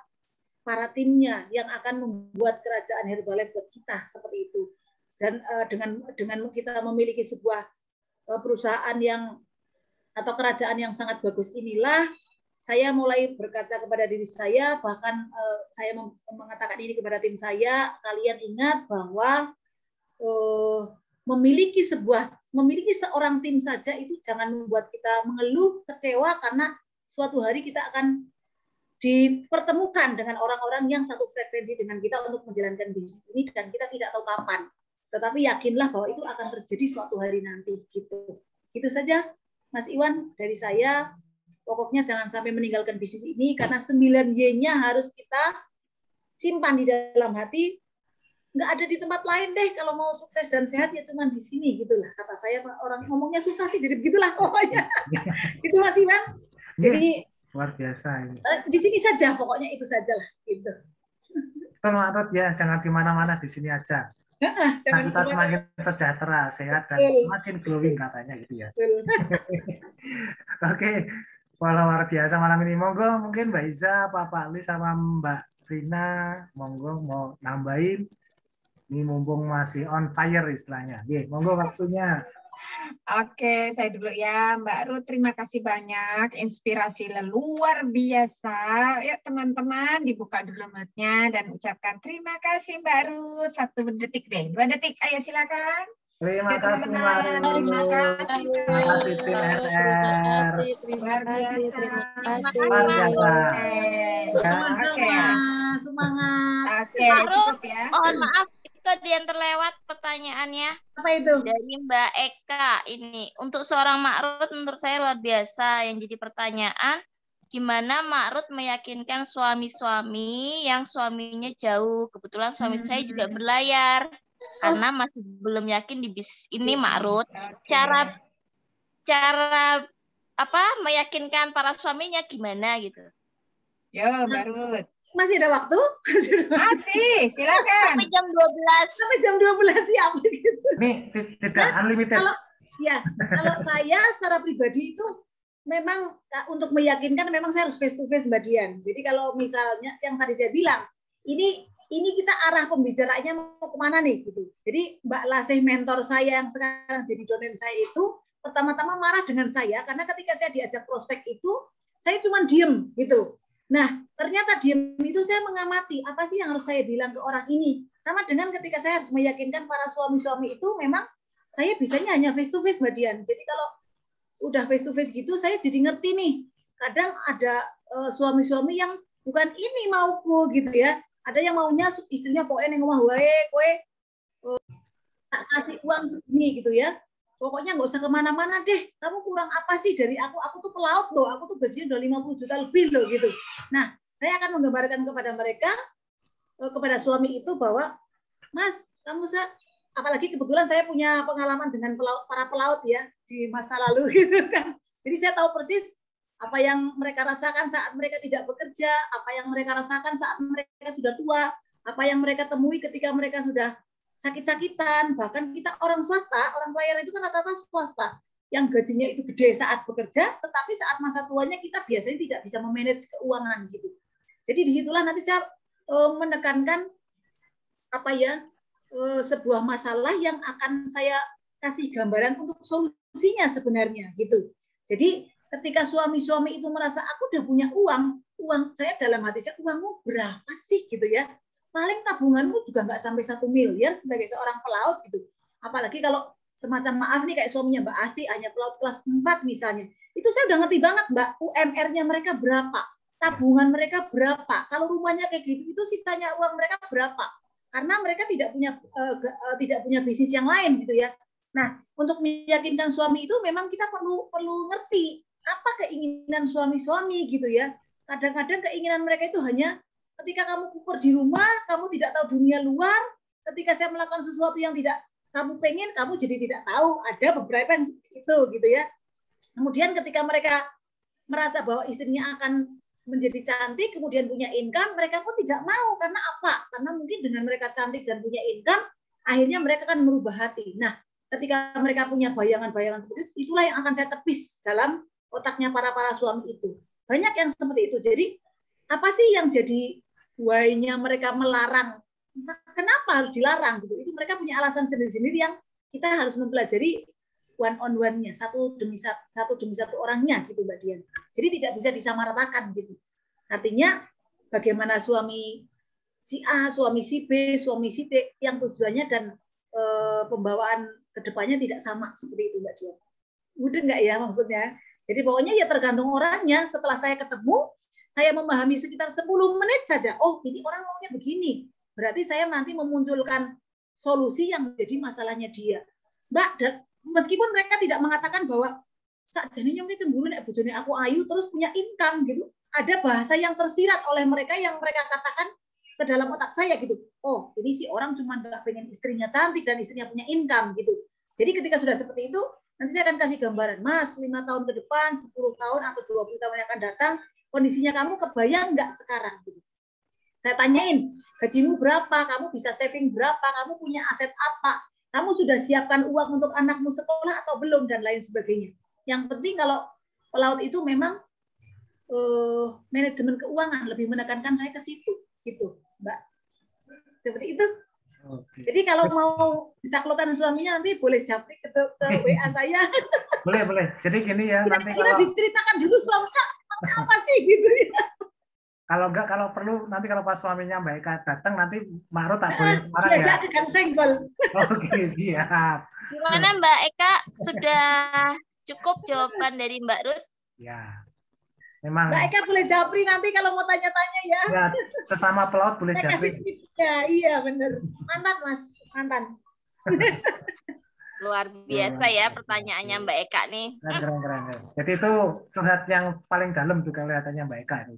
para timnya yang akan membuat kerajaan Herbalife buat kita seperti itu. Dan dengan kita memiliki sebuah perusahaan atau kerajaan yang sangat bagus inilah saya mulai berkaca kepada diri saya, bahkan saya mengatakan ini kepada tim saya, kalian ingat bahwa memiliki seorang tim saja itu jangan membuat kita mengeluh, kecewa, karena suatu hari kita akan dipertemukan dengan orang-orang yang satu frekuensi dengan kita untuk menjalankan bisnis ini, dan kita tidak tahu kapan. Tetapi yakinlah bahwa itu akan terjadi suatu hari nanti gitu. Itu saja Mas Iwan dari saya. Pokoknya jangan sampai meninggalkan bisnis ini, karena 9 Y-nya harus kita simpan di dalam hati. Nggak ada di tempat lain deh, kalau mau sukses dan sehat ya cuma di sini gitulah kata saya. Orang ngomongnya susah sih, jadi begitulah pokoknya. Itu Mas Iwan. Jadi luar biasa ini. Di sini saja, pokoknya itu sajalah gitu. Betul ya, jangan di mana-mana, di sini aja. Jangan kita semakin sejahtera, sehat, dan semakin glowing katanya gitu ya. Oke, luar biasa malam ini. Monggo mungkin Mbak Iza, Pak Ali sama Mbak Rina, monggo mau nambahin. Ini mumpung masih on fire istilahnya. Monggo waktunya. Oke, saya dulu ya Mbak Ruth. Terima kasih banyak, inspirasi luar biasa. Ya teman-teman, dibuka dulu mute-nya dan ucapkan terima kasih Mbak Ruth. 1 detik deh, 2 detik. Ayo silakan. Terima kasih Mbak Ruth. Terima kasih tim RR. Terima kasih. Luar biasa. Semangat. Oke, cukup ya. Mohon maaf, itu ada yang terlewat pertanyaannya. Apa itu? Dari Mbak Eka ini. Untuk seorang Mak Ruth menurut saya luar biasa. Yang jadi pertanyaan, gimana Mak Ruth meyakinkan suami-suami yang suaminya jauh? Kebetulan suami saya juga berlayar. karena masih belum yakin di bisnis ini, Mak Ruth. Oke. Cara apa meyakinkan para suaminya gimana gitu? Yo, Mbak Ruth. Masih ada waktu? Masih, silakan. Sampai jam 12. Sampai jam 12 siap gitu. Ini tidak unlimited. Kalau saya secara pribadi itu memang untuk meyakinkan memang saya harus face to face Mbak Dian. Jadi kalau misalnya yang tadi saya bilang, ini kita arah pembicaraannya mau kemana nih gitu. Jadi Mbak Lasih mentor saya yang sekarang jadi dosen saya itu pertama-tama marah dengan saya karena ketika saya diajak prospek itu saya cuma diem gitu. Nah, ternyata diem itu saya mengamati apa sih yang harus saya bilang ke orang ini. Sama dengan ketika saya harus meyakinkan para suami-suami itu memang saya bisanya hanya face to face Mbak Dian. Jadi kalau udah face to face gitu saya jadi ngerti nih. Kadang ada suami-suami yang bukan ini mauku gitu ya. Ada yang maunya istrinya pokoknya yang ngomong wae kowe tak kasih uang segini gitu ya. Pokoknya nggak usah kemana-mana deh. Kamu kurang apa sih dari aku? Aku tuh pelaut loh. Aku tuh gajinya udah 50 juta lebih loh gitu. Nah, saya akan menggambarkan kepada mereka, kepada suami itu bahwa, Mas, kamu apalagi kebetulan saya punya pengalaman dengan para pelaut ya di masa lalu gitu kan. Jadi saya tahu persis apa yang mereka rasakan saat mereka tidak bekerja, apa yang mereka rasakan saat mereka sudah tua, apa yang mereka temui ketika mereka sudah sakit-sakitan. Bahkan kita orang swasta, orang pelayaran itu kan rata-rata swasta yang gajinya itu gede saat bekerja, tetapi saat masa tuanya kita biasanya tidak bisa memanage keuangan gitu. Jadi disitulah nanti saya menekankan sebuah masalah yang akan saya kasih gambaran untuk solusinya sebenarnya gitu. Jadi ketika suami-suami itu merasa aku udah punya uang saya dalam hati saya, uangmu berapa sih gitu ya? Paling tabunganmu juga nggak sampai 1 miliar sebagai seorang pelaut gitu. Apalagi kalau semacam maaf nih kayak suaminya Mbak Asti hanya pelaut kelas 4 misalnya. Itu saya udah ngerti banget Mbak, UMR-nya mereka berapa, tabungan mereka berapa, kalau rumahnya kayak gitu itu sisanya uang mereka berapa. Karena mereka tidak punya bisnis yang lain gitu ya. Nah, untuk meyakinkan suami itu memang kita perlu ngerti apa keinginan suami-suami gitu ya. Kadang-kadang keinginan mereka itu hanya ketika kamu kukur di rumah, kamu tidak tahu dunia luar. Ketika saya melakukan sesuatu yang tidak kamu pengen, kamu jadi tidak tahu. Ada beberapa yang seperti itu gitu ya. Kemudian ketika mereka merasa bahwa istrinya akan menjadi cantik, kemudian punya income, mereka pun tidak mau. Karena apa? Karena mungkin dengan mereka cantik dan punya income, akhirnya mereka akan merubah hati. Nah, ketika mereka punya bayangan-bayangan seperti itu, itulah yang akan saya tepis dalam otaknya para suami itu. Banyak yang seperti itu. Jadi, apa sih yang jadi why-nya mereka melarang? Nah, kenapa harus dilarang? Gitu. Itu mereka punya alasan sendiri-sendiri yang kita harus mempelajari one on one-nya, satu demi satu orangnya gitu Mbak Dian. Jadi tidak bisa disamaratakan gitu. Artinya bagaimana suami si A, suami si B, suami si D yang tujuannya dan pembawaan kedepannya tidak sama seperti itu Mbak Dian. Mudah nggak ya maksudnya? Jadi pokoknya ya tergantung orangnya. Setelah saya ketemu, saya memahami sekitar 10 menit saja. Oh ini orang maunya begini. Berarti saya nanti memunculkan solusi yang menjadi masalahnya dia. Mbak, meskipun mereka tidak mengatakan bahwa sakjane nyong cemburu nek bojone aku ayu terus punya income gitu. Ada bahasa yang tersirat oleh mereka yang mereka katakan ke dalam otak saya gitu. Oh, ini si orang cuma nggak pengen istrinya cantik dan istrinya punya income gitu. Jadi ketika sudah seperti itu, nanti saya akan kasih gambaran, Mas, 5 tahun ke depan, 10 tahun atau 20 tahun yang akan datang, kondisinya kamu kebayang nggak sekarang gitu. Saya tanyain, gajimu berapa, kamu bisa saving berapa, kamu punya aset apa, kamu sudah siapkan uang untuk anakmu sekolah atau belum, dan lain sebagainya. Yang penting kalau pelaut itu memang manajemen keuangan, lebih menekankan saya ke situ, gitu, Mbak. Seperti itu. Oke. Jadi kalau mau ditaklukkan suaminya nanti boleh japri ke WA saya. Boleh. Jadi gini ya, nanti kalau diceritakan dulu suaminya apa sih gitu ya. Kalau enggak, kalau perlu nanti kalau pas suaminya Mbak Eka datang nanti Mahro tak boleh Semarang ya. Diajak ke Gang Senggol. Oke, siap. Gimana Mbak Eka, sudah cukup jawaban dari Mbak Ruth? Ya. Memang. Mbak Eka boleh japri nanti kalau mau tanya-tanya ya. Ya, sesama pelaut boleh japri. Ya, iya benar. Mantan Mas, mantan. Luar biasa ya pertanyaannya Mbak Eka nih. Keren. Jadi itu curhat yang paling dalam tuh kelihatannya Mbak Eka itu.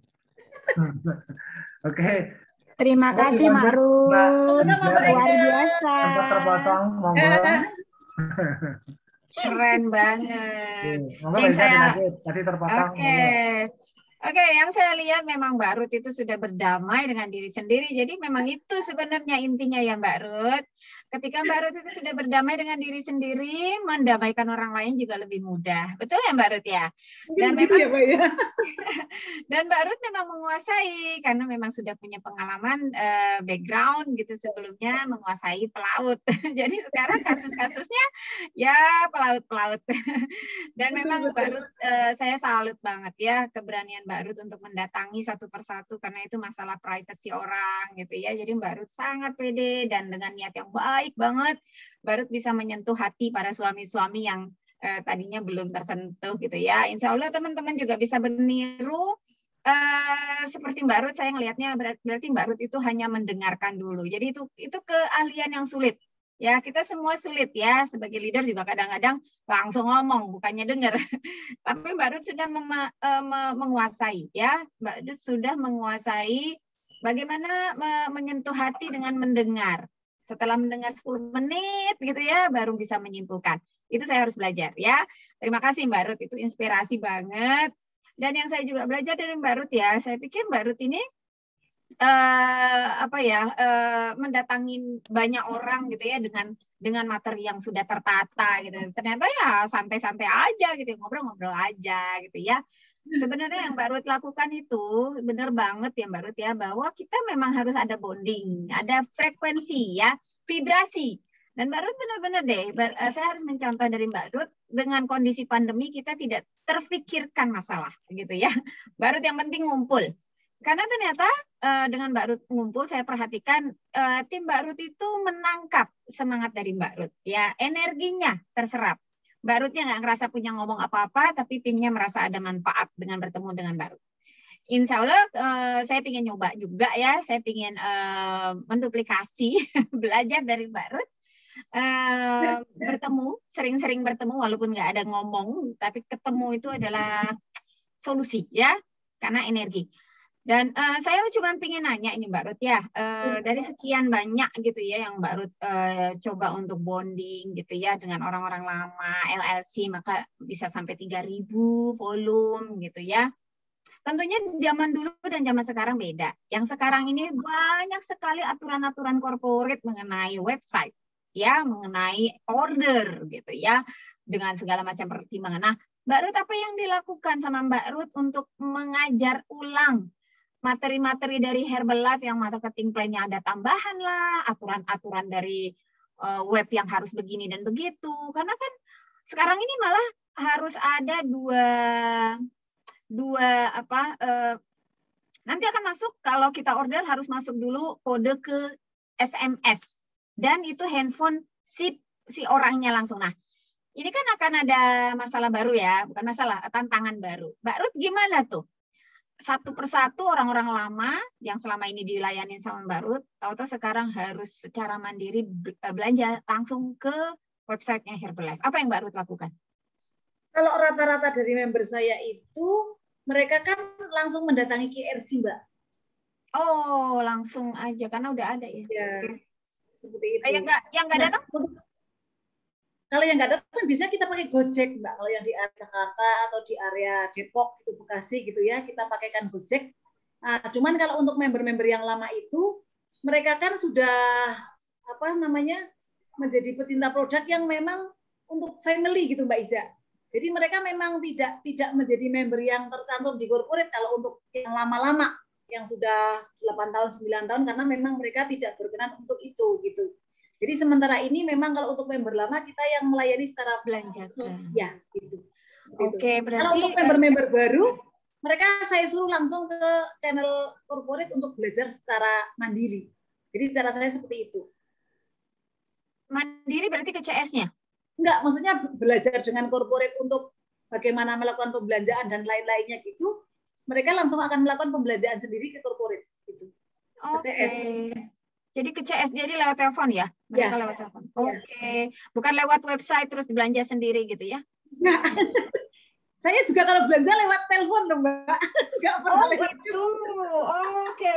Oke, Terima kasih Mbak Ruth. Luar biasa. Sempat terpotong, monggo. Keren banget. Monggo Yang bisa saya dilanjut. Tadi terpotong. Oke, yang saya lihat memang Mbak Ruth itu sudah berdamai dengan diri sendiri. Jadi memang itu sebenarnya intinya ya Mbak Ruth. Ketika Mbak Ruth itu sudah berdamai dengan diri sendiri, mendamaikan orang lain juga lebih mudah. Betul ya Mbak Ruth ya? Dan memang ya, Mbak, ya. dan Mbak Ruth memang menguasai karena memang sudah punya pengalaman background gitu sebelumnya menguasai pelaut. Jadi sekarang kasus-kasusnya ya pelaut-pelaut. Dan memang Mbak Ruth saya salut banget ya keberanian Mbak Ruth untuk mendatangi satu persatu karena itu masalah privasi orang gitu ya. Jadi Mbak Ruth sangat pede dan dengan niat yang baik banget Mbak Ruth bisa menyentuh hati para suami-suami yang tadinya belum tersentuh gitu ya. Insya Allah teman-teman juga bisa meniru seperti Mbak Ruth. Saya ngelihatnya berarti Mbak Ruth itu hanya mendengarkan dulu. Jadi itu keahlian yang sulit. Ya, kita semua sulit ya. Sebagai leader juga kadang-kadang langsung ngomong, bukannya dengar. Tapi Mbak Ruth sudah menguasai ya. Mbak Ruth sudah menguasai bagaimana menyentuh hati dengan mendengar. Setelah mendengar 10 menit gitu ya, baru bisa menyimpulkan. Itu saya harus belajar ya. Terima kasih Mbak Ruth, itu inspirasi banget. Dan yang saya juga belajar dari Mbak Ruth ya, saya pikir Mbak Ruth ini mendatangi banyak orang gitu ya dengan materi yang sudah tertata gitu. Ternyata ya santai-santai aja gitu, ngobrol-ngobrol aja gitu ya. Sebenarnya yang Mbak Ruth lakukan itu benar banget ya Mbak Ruth ya, bahwa kita memang harus ada bonding, ada frekuensi ya, vibrasi. Dan Mbak Ruth benar-benar deh, saya harus mencontoh dari Mbak Ruth, dengan kondisi pandemi kita tidak terfikirkan masalah gitu ya. Mbak Ruth yang penting ngumpul. Karena ternyata dengan Mbak Ruth ngumpul, saya perhatikan tim Mbak Ruth itu menangkap semangat dari Mbak Ruth. Ya, energinya terserap. Mbak Ruthnya nggak ngerasa punya ngomong apa-apa, tapi timnya merasa ada manfaat dengan bertemu dengan Mbak Ruth. Insya Allah saya ingin nyoba juga ya, saya ingin menduplikasi, belajar dari Mbak Ruth. Bertemu, sering-sering bertemu walaupun nggak ada ngomong, tapi ketemu itu adalah solusi ya, karena energi. Dan saya cuma pengen nanya ini Mbak Ruth ya, dari sekian banyak gitu ya yang Mbak Ruth coba untuk bonding gitu ya dengan orang-orang lama LLC, maka bisa sampai 3.000 volume gitu ya. Tentunya zaman dulu dan zaman sekarang beda. Yang sekarang ini banyak sekali aturan-aturan corporate mengenai website, ya, mengenai order gitu ya, dengan segala macam pertimbangan. Nah, Mbak Ruth apa yang dilakukan sama Mbak Ruth untuk mengajar ulang materi-materi dari Herbalife yang marketing plan-nya ada tambahan lah, aturan-aturan dari web yang harus begini dan begitu. Karena kan sekarang ini malah harus ada nanti akan masuk, kalau kita order harus masuk dulu kode ke SMS dan itu handphone si orangnya langsung. Nah, ini kan akan ada masalah baru ya, bukan masalah, tantangan baru. Mbak Ruth gimana tuh? Satu persatu orang-orang lama yang selama ini dilayani sama Mbak Ruth, tahu-tahu sekarang harus secara mandiri belanja langsung ke websitenya Herbalife. Apa yang Mbak Ruth lakukan? Kalau rata-rata dari member saya itu, mereka kan langsung mendatangi KRC, Mbak. Oh, langsung aja karena udah ada ya. Ya, okay. Seperti itu. Yang nggak datang? Kalau yang nggak datang bisa kita pakai Gojek, Mbak. Kalau yang di area Jakarta atau di area Depok, itu Bekasi gitu ya, kita pakaikan Gojek. Nah, cuman kalau untuk member-member yang lama itu, mereka kan sudah menjadi pecinta produk yang memang untuk family gitu, Mbak Iza. Jadi mereka memang tidak menjadi member yang tercantum di corporate kalau untuk yang lama-lama, yang sudah 8 tahun, 9 tahun, karena memang mereka tidak berkenan untuk itu gitu. Jadi sementara ini memang kalau untuk member lama kita yang melayani secara belanja. Ya, gitu. Oke, berarti kalau untuk member-member baru, mereka saya suruh langsung ke channel corporate untuk belajar secara mandiri. Jadi cara saya seperti itu. Mandiri berarti ke CS-nya? Enggak, maksudnya belajar dengan corporate untuk bagaimana melakukan pembelanjaan dan lain-lainnya gitu. Mereka langsung akan melakukan pembelanjaan sendiri ke corporate gitu. Oke. Jadi ke CS, jadi lewat telepon ya? Mereka lewat telepon. Oke. Bukan lewat website terus belanja sendiri gitu ya? Saya juga kalau belanja lewat telepon loh, Mbak. Nggak pernah lewat gitu. Oke.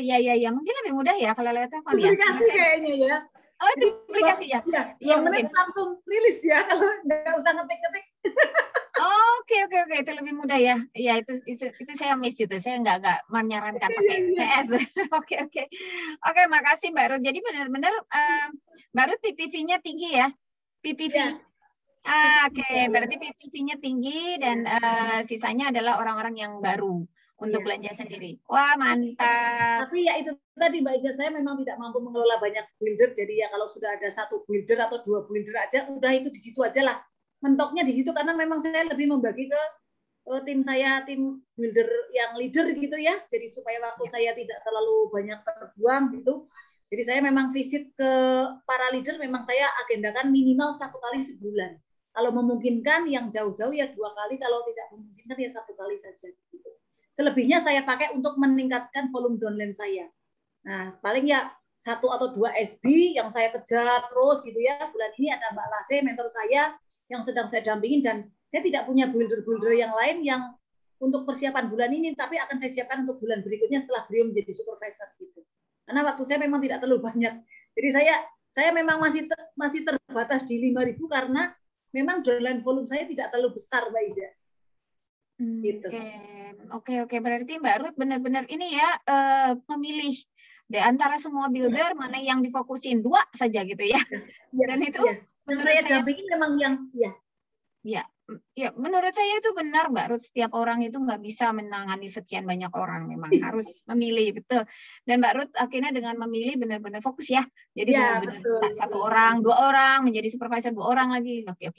Ya. Mungkin lebih mudah ya kalau lewat telepon ya. Duplikasi kayaknya ya. Oh, duplikasi ya? Iya, mungkin langsung rilis ya kalau nggak usah ngetik-ngetik. Oke. Itu lebih mudah ya. Iya, itu saya miss itu. Saya nggak menyarankan pakai CS. Oke, makasih Mbak Ruth. Jadi benar-benar Mbak Ruth PPV-nya tinggi ya? PPV. Oke, berarti PPV-nya tinggi dan sisanya adalah orang-orang yang baru untuk belanja sendiri. Wah, mantap. Tapi ya itu tadi Mbak Iza, saya memang tidak mampu mengelola banyak builder. Jadi ya kalau sudah ada 1 builder atau 2 builder aja, udah itu di situ aja lah. Mentoknya di situ karena memang saya lebih membagi ke tim saya, tim builder yang leader gitu ya. Jadi supaya waktu saya tidak terlalu banyak terbuang gitu. Jadi saya memang visit ke para leader, memang saya agendakan minimal 1 kali sebulan. Kalau memungkinkan yang jauh-jauh ya 2 kali, kalau tidak memungkinkan ya 1 kali saja. Gitu. Selebihnya saya pakai untuk meningkatkan volume downline saya. Nah, paling ya 1 atau 2 SB yang saya kejar terus gitu ya. Bulan ini ada Mbak Lase, mentor saya, yang sedang saya dampingin, dan saya tidak punya builder-builder yang lain yang untuk persiapan bulan ini, tapi akan saya siapkan untuk bulan berikutnya setelah beliau menjadi supervisor gitu. Karena waktu saya memang tidak terlalu banyak. Jadi saya memang masih terbatas di 5.000 karena memang downline volume saya tidak terlalu besar, Mbak Iza. Gitu. Oke. Berarti Mbak Ruth benar-benar ini ya memilih di antara semua builder mana yang difokusin 2 saja gitu ya. Dan itu yang saya dampingin memang yang Ya, menurut saya itu benar, Mbak Ruth. Setiap orang itu nggak bisa menangani sekian banyak orang, memang harus memilih, betul. Dan Mbak Ruth akhirnya dengan memilih benar-benar fokus ya. Jadi benar-benar 1 orang, 2 orang, menjadi supervisor 2 orang lagi. Oke,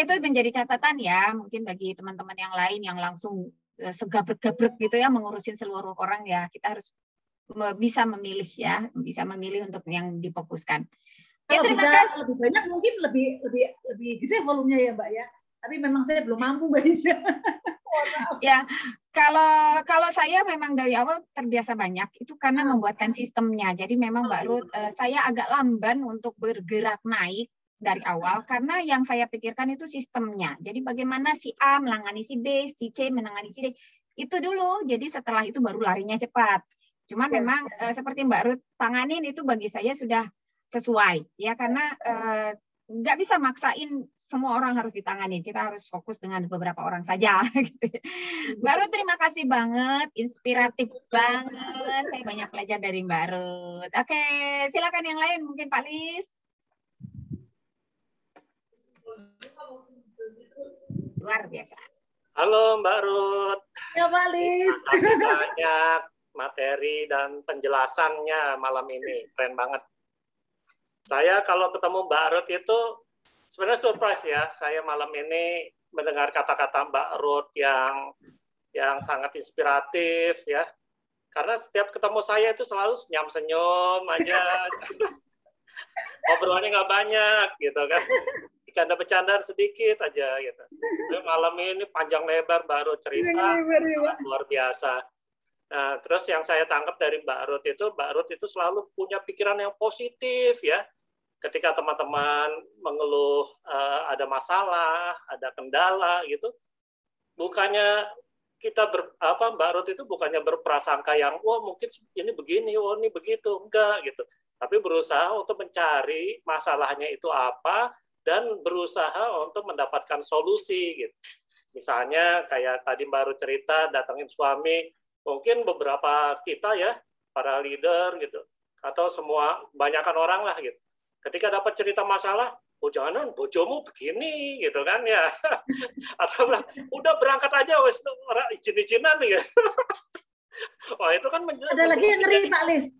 itu menjadi catatan ya. Mungkin bagi teman-teman yang lain yang langsung segabrek-gabrek gitu ya, mengurusin seluruh orang ya. Kita harus bisa memilih ya, bisa memilih untuk yang difokuskan. Kalau bisa lebih banyak mungkin lebih gede volumenya ya Mbak ya. Tapi memang saya belum mampu Mbak Isya. Ya, kalau saya memang dari awal terbiasa banyak itu karena membuatkan sistemnya. Jadi memang Mbak Ruth, saya agak lamban untuk bergerak naik dari awal karena yang saya pikirkan itu sistemnya. Jadi bagaimana si A menangani si B, si C menangani si D. Itu dulu. Jadi setelah itu baru larinya cepat. Cuman memang seperti Mbak Ruth tanganin itu bagi saya sudah sesuai ya, karena nggak bisa maksain semua orang harus ditangani, kita harus fokus dengan beberapa orang saja gitu. Mbak Ruth, terima kasih banget, inspiratif banget, saya banyak belajar dari Mbak Ruth. Oke, silakan yang lain, mungkin Pak Lis. Luar biasa. Halo Mbak Ruth. Ya Pak Lis. Terima kasih banyak materi dan penjelasannya malam ini, keren banget. Saya kalau ketemu Mbak Ruth itu sebenarnya surprise ya. Saya malam ini mendengar kata-kata Mbak Ruth yang sangat inspiratif ya. Karena setiap ketemu saya itu selalu senyum-senyum aja. Obrolannya nggak banyak gitu kan. Bercanda-bercandaan sedikit aja gitu. Tapi malam ini panjang lebar Mbak Ruth cerita luar biasa. Nah, terus yang saya tangkap dari Mbak Ruth itu selalu punya pikiran yang positif ya. Ketika teman-teman mengeluh ada masalah, ada kendala gitu, bukannya Mbak Ruth itu bukannya berprasangka yang wah mungkin ini begini, wah ini begitu, enggak gitu. Tapi berusaha untuk mencari masalahnya itu apa dan berusaha untuk mendapatkan solusi gitu. Misalnya kayak tadi Mbak Ruth cerita datangin suami, mungkin beberapa kita ya para leader gitu atau semua kebanyakan orang lah gitu. Ketika dapat cerita masalah, oh jangan bojomu begini gitu kan ya. Atau udah berangkat aja wes orang izin-izinan nih. Wah, itu kan ada lagi yang ngeri Pak Lis.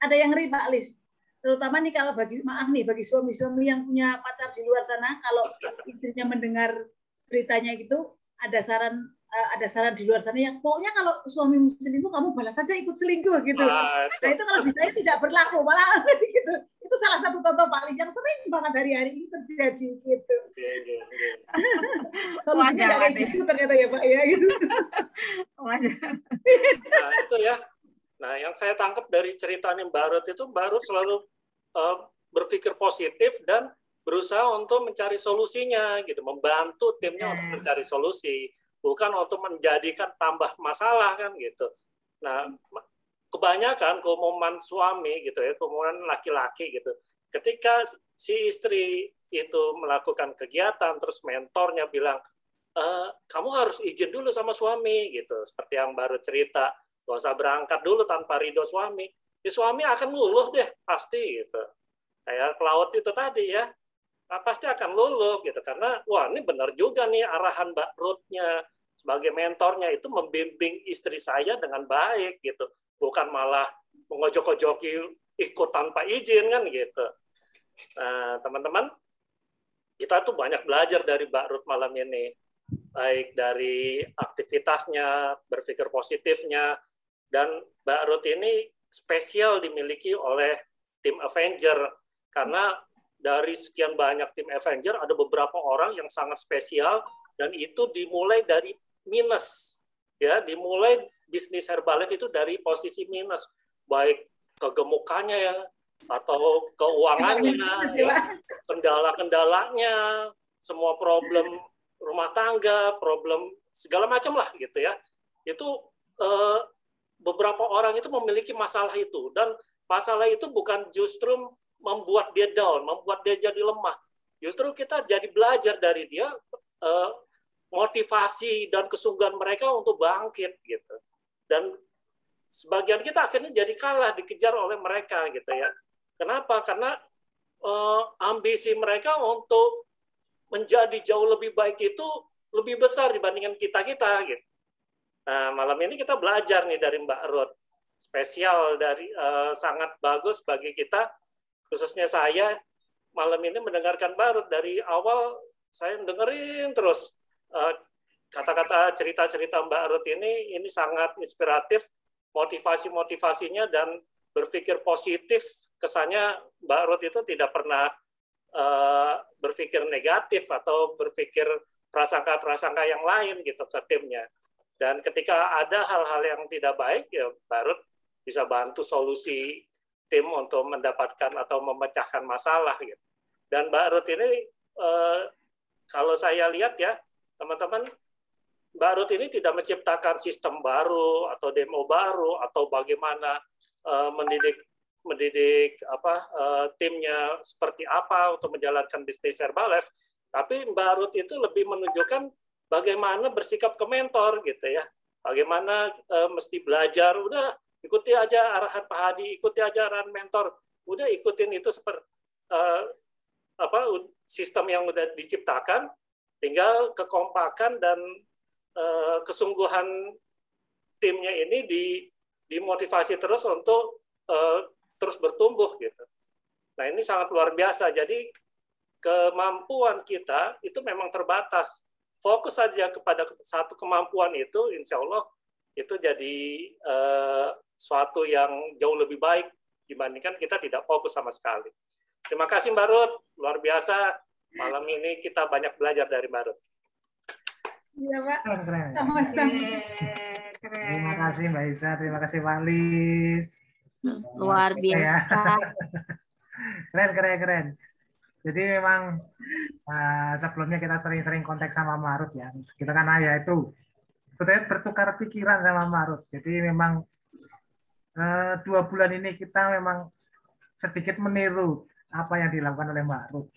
Ada yang ngeri Pak Lis. Terutama nih kalau bagi suami-suami yang punya pacar di luar sana, kalau istrinya mendengar ceritanya gitu, ada saran di luar sana yang pokoknya kalau suamimu selingkuh kamu balas saja ikut selingkuh gitu. Nah itu kalau di saya tidak berlaku malah gitu. Itu salah satu contoh Pak Lis yang sering banget hari-hari ini terjadi gitu. Solusinya kayak gitu ternyata ya Pak ya gitu. Nah itu ya. Nah yang saya tangkap dari ceritanya Mbak Ruth itu Mbak Ruth selalu berpikir positif dan berusaha untuk mencari solusinya gitu, membantu timnya untuk mencari solusi, bukan untuk menjadikan tambah masalah kan gitu. Nah, kebanyakan keumuman suami gitu ya, keumuman laki-laki gitu, ketika si istri itu melakukan kegiatan terus mentornya bilang kamu harus izin dulu sama suami gitu, seperti yang baru cerita, gak usah berangkat dulu tanpa ridho suami, ya suami akan luluh deh pasti gitu, kayak pelaut itu tadi ya, nah, pasti akan luluh gitu, karena wah ini benar juga nih arahan Mbak Ruth-nya sebagai mentornya itu membimbing istri saya dengan baik gitu, bukan malah mengojok-ojoki ikut tanpa izin kan gitu. Nah, teman-teman, kita tuh banyak belajar dari Mbak Ruth malam ini, baik dari aktivitasnya, berpikir positifnya, dan Mbak Ruth ini spesial dimiliki oleh tim Avenger, karena dari sekian banyak tim Avenger ada beberapa orang yang sangat spesial, dan itu dimulai dari minus, ya, dimulai bisnis Herbalife itu dari posisi minus, baik kegemukannya ya, atau keuangannya, ya, kendala-kendalanya, semua problem rumah tangga, problem segala macam lah gitu ya. Itu beberapa orang itu memiliki masalah itu, dan masalah itu bukan justru membuat dia down, membuat dia jadi lemah. Justru kita jadi belajar dari dia motivasi dan kesungguhan mereka untuk bangkit gitu. Dan sebagian kita akhirnya jadi kalah, dikejar oleh mereka gitu ya. Kenapa? Karena ambisi mereka untuk menjadi jauh lebih baik itu lebih besar dibandingkan kita-kita gitu. Nah, malam ini kita belajar nih dari Mbak Ruth. Spesial dari sangat bagus bagi kita, khususnya saya malam ini mendengarkan Mbak Ruth. Dari awal saya dengerin terus kata-kata cerita-cerita Mbak Ruth ini sangat inspiratif, motivasi-motivasinya dan berpikir positif. Kesannya Mbak Ruth itu tidak pernah berpikir negatif atau berpikir prasangka-prasangka yang lain gitu ke timnya. Dan ketika ada hal-hal yang tidak baik, ya Mbak Ruth bisa bantu solusi tim untuk mendapatkan atau memecahkan masalah gitu. Dan Mbak Ruth ini kalau saya lihat ya teman-teman, Mbak Ruth ini tidak menciptakan sistem baru atau demo baru atau bagaimana mendidik timnya seperti apa untuk menjalankan bisnis Herbalife, tapi Mbak Ruth itu lebih menunjukkan bagaimana bersikap ke mentor gitu ya, bagaimana mesti belajar, udah ikuti aja arahan Pak Hadi, ikuti aja arahan mentor, udah ikutin itu seperti sistem yang udah diciptakan, tinggal kekompakan dan kesungguhan timnya ini dimotivasi terus untuk terus bertumbuh gitu. Nah ini sangat luar biasa. Jadi kemampuan kita itu memang terbatas. Fokus saja kepada satu kemampuan itu, insya Allah itu jadi suatu yang jauh lebih baik dibandingkan kita tidak fokus sama sekali. Terima kasih Mbak Ruth, luar biasa. Malam ini kita banyak belajar dari Mbak Ruth. Iya Pak. Keren. Sama-sama. Terima kasih Mbak Isa, terima kasih Pak Lis. Luar biasa. Keren. Jadi memang sebelumnya kita sering-sering kontak sama Marut ya. Kita kan ya itu bertukar pikiran sama Marut. Jadi memang 2 bulan ini kita memang sedikit meniru apa yang dilakukan oleh Marut.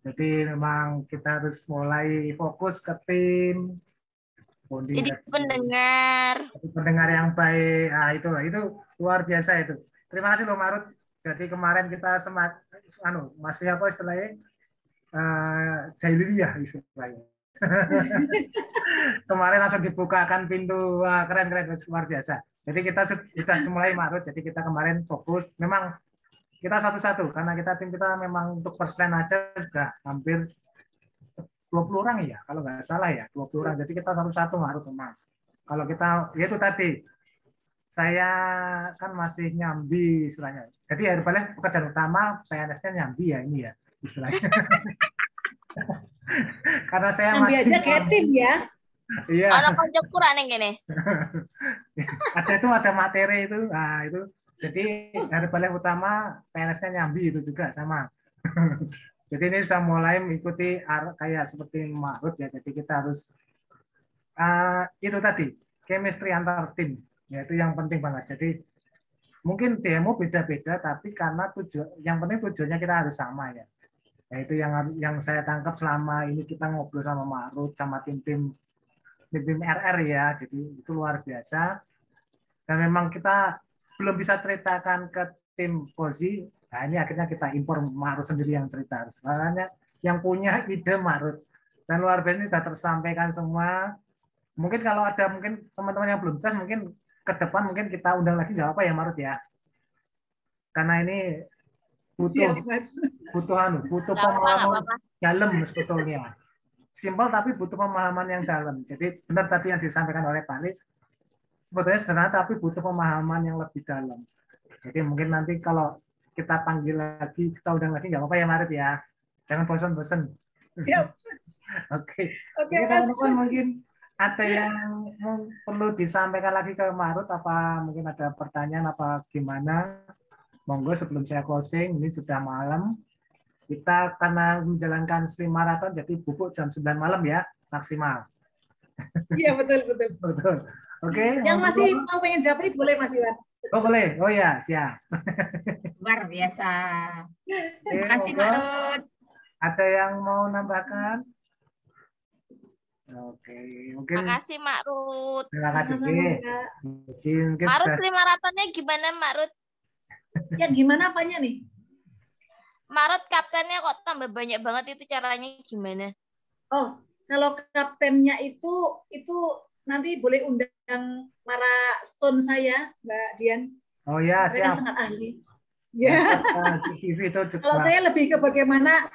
Jadi memang kita harus mulai fokus ke tim. Jadi pendengar yang baik. Nah, itu luar biasa itu. Terima kasih loh Marut. Jadi kemarin kita masih apa istilahnya? Jahiliyah istilahnya. Kemarin langsung dibukakan pintu. Wah, keren luar biasa. Jadi kita sudah mulai Marut. Jadi kita kemarin fokus. Memang kita satu-satu karena tim kita memang untuk first line aja sudah hampir 20 orang ya, kalau nggak salah ya, 20 orang. Jadi kita satu-satu Marut memang. Kalau kita, ya itu tadi, saya kan masih nyambi istilahnya. Jadi Herbalife pekerjaan utama, PNS-nya nyambi ya ini ya, istilahnya. Karena saya nyambi masih... Nyambi aja kayak tim ya. Iya. Ada konsep kurang yang gini. ada materi itu, nah itu. Jadi Herbalife utama, PNS-nya nyambi itu juga sama. Jadi ini sudah mulai mengikuti kayak seperti Ma'ruf ya. Jadi kita harus itu tadi chemistry antar tim, yaitu yang penting banget. Jadi mungkin demo beda-beda, tapi karena yang penting tujuannya kita harus sama ya. Yaitu yang saya tangkap selama ini kita ngobrol sama Ma'ruf sama tim RR ya. Jadi itu luar biasa. Dan memang kita belum bisa ceritakan ke tim Kozi. Nah, ini akhirnya kita impor Ma'ruf sendiri yang cerita. Soalnya yang punya ide Ma'ruf. Dan luar biasa ini sudah tersampaikan semua. Mungkin kalau ada mungkin teman-teman yang belum jelas, mungkin ke depan mungkin kita undang lagi, nggak apa ya Ma'ruf ya. Karena ini butuh pemahaman dalam sebetulnya. Simpel tapi butuh pemahaman yang dalam. Jadi benar tadi yang disampaikan oleh Pak Lis, sebetulnya sederhana tapi butuh pemahaman yang lebih dalam. Jadi mungkin nanti kalau kita panggil lagi, kita undang lagi, nggak apa-apa ya Ma'ruf ya. Jangan bosan-bosan. Oke. Teman-teman mungkin ada yang perlu disampaikan lagi ke Ma'ruf, apa mungkin ada pertanyaan apa gimana? Monggo sebelum saya closing, ini sudah malam. Kita karena menjalankan stream marathon, jadi bubuk jam 9 malam ya, maksimal. Iya, betul. Oke. Yang masih mau pengen japri boleh Mas Iwan. Oh boleh, oh ya siap. Luar biasa. Terima kasih Ma'ruf. Ada yang mau nambahkan? Oke, mungkin. Terima kasih Ma'ruf. Terima kasih. Ma'ruf maratonnya gimana Ma'ruf? Ya gimana apanya nih? Ma'ruf kaptennya kok tambah banyak banget, itu caranya gimana? Oh, kalau kaptennya itu nanti boleh undang para stone saya, Mbak Dian. Oh ya, mereka siap. sangat ahli. Ya. Kalau saya lebih ke bagaimana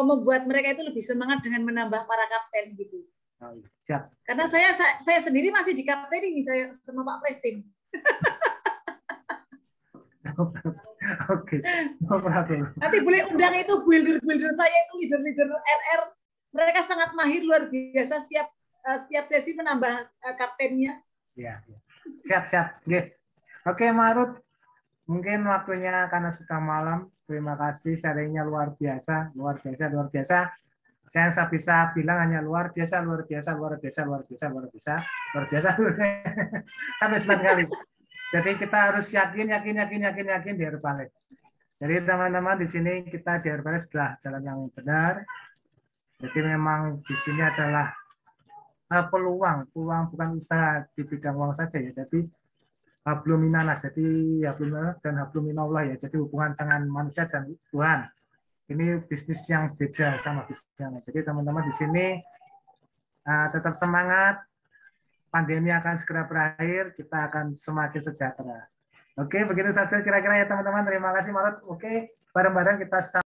membuat mereka itu lebih semangat dengan menambah para kapten gitu. Oh, siap. Karena saya sendiri masih di kapten ini saya sama Pak Prestim. Oke, no problem. Nanti boleh undang itu builder saya itu leader RR. Mereka sangat mahir luar biasa setiap sesi menambah kaptennya. Ya, siap. Oke, Ma'ruf. Mungkin waktunya karena sudah malam. Terima kasih, sharingnya luar biasa. Saya bisa bilang hanya luar biasa. Sampai 9 kali. Jadi kita harus yakin di Herbalife. Jadi teman-teman di sini kita di Herbalife sudah jalan yang benar. Jadi memang di sini adalah peluang bukan usaha di bidang uang saja ya. Jadi hablum minanas, jadi hablum minanas dan hablum minallah ya. Jadi hubungan dengan manusia dan Tuhan. Ini bisnis yang beda sama bisnisnya. Jadi teman-teman di sini tetap semangat. Pandemi akan segera berakhir, kita akan semakin sejahtera. Oke, begitu saja kira-kira ya teman-teman. Terima kasih Ma'ruf. Oke, bareng-bareng kita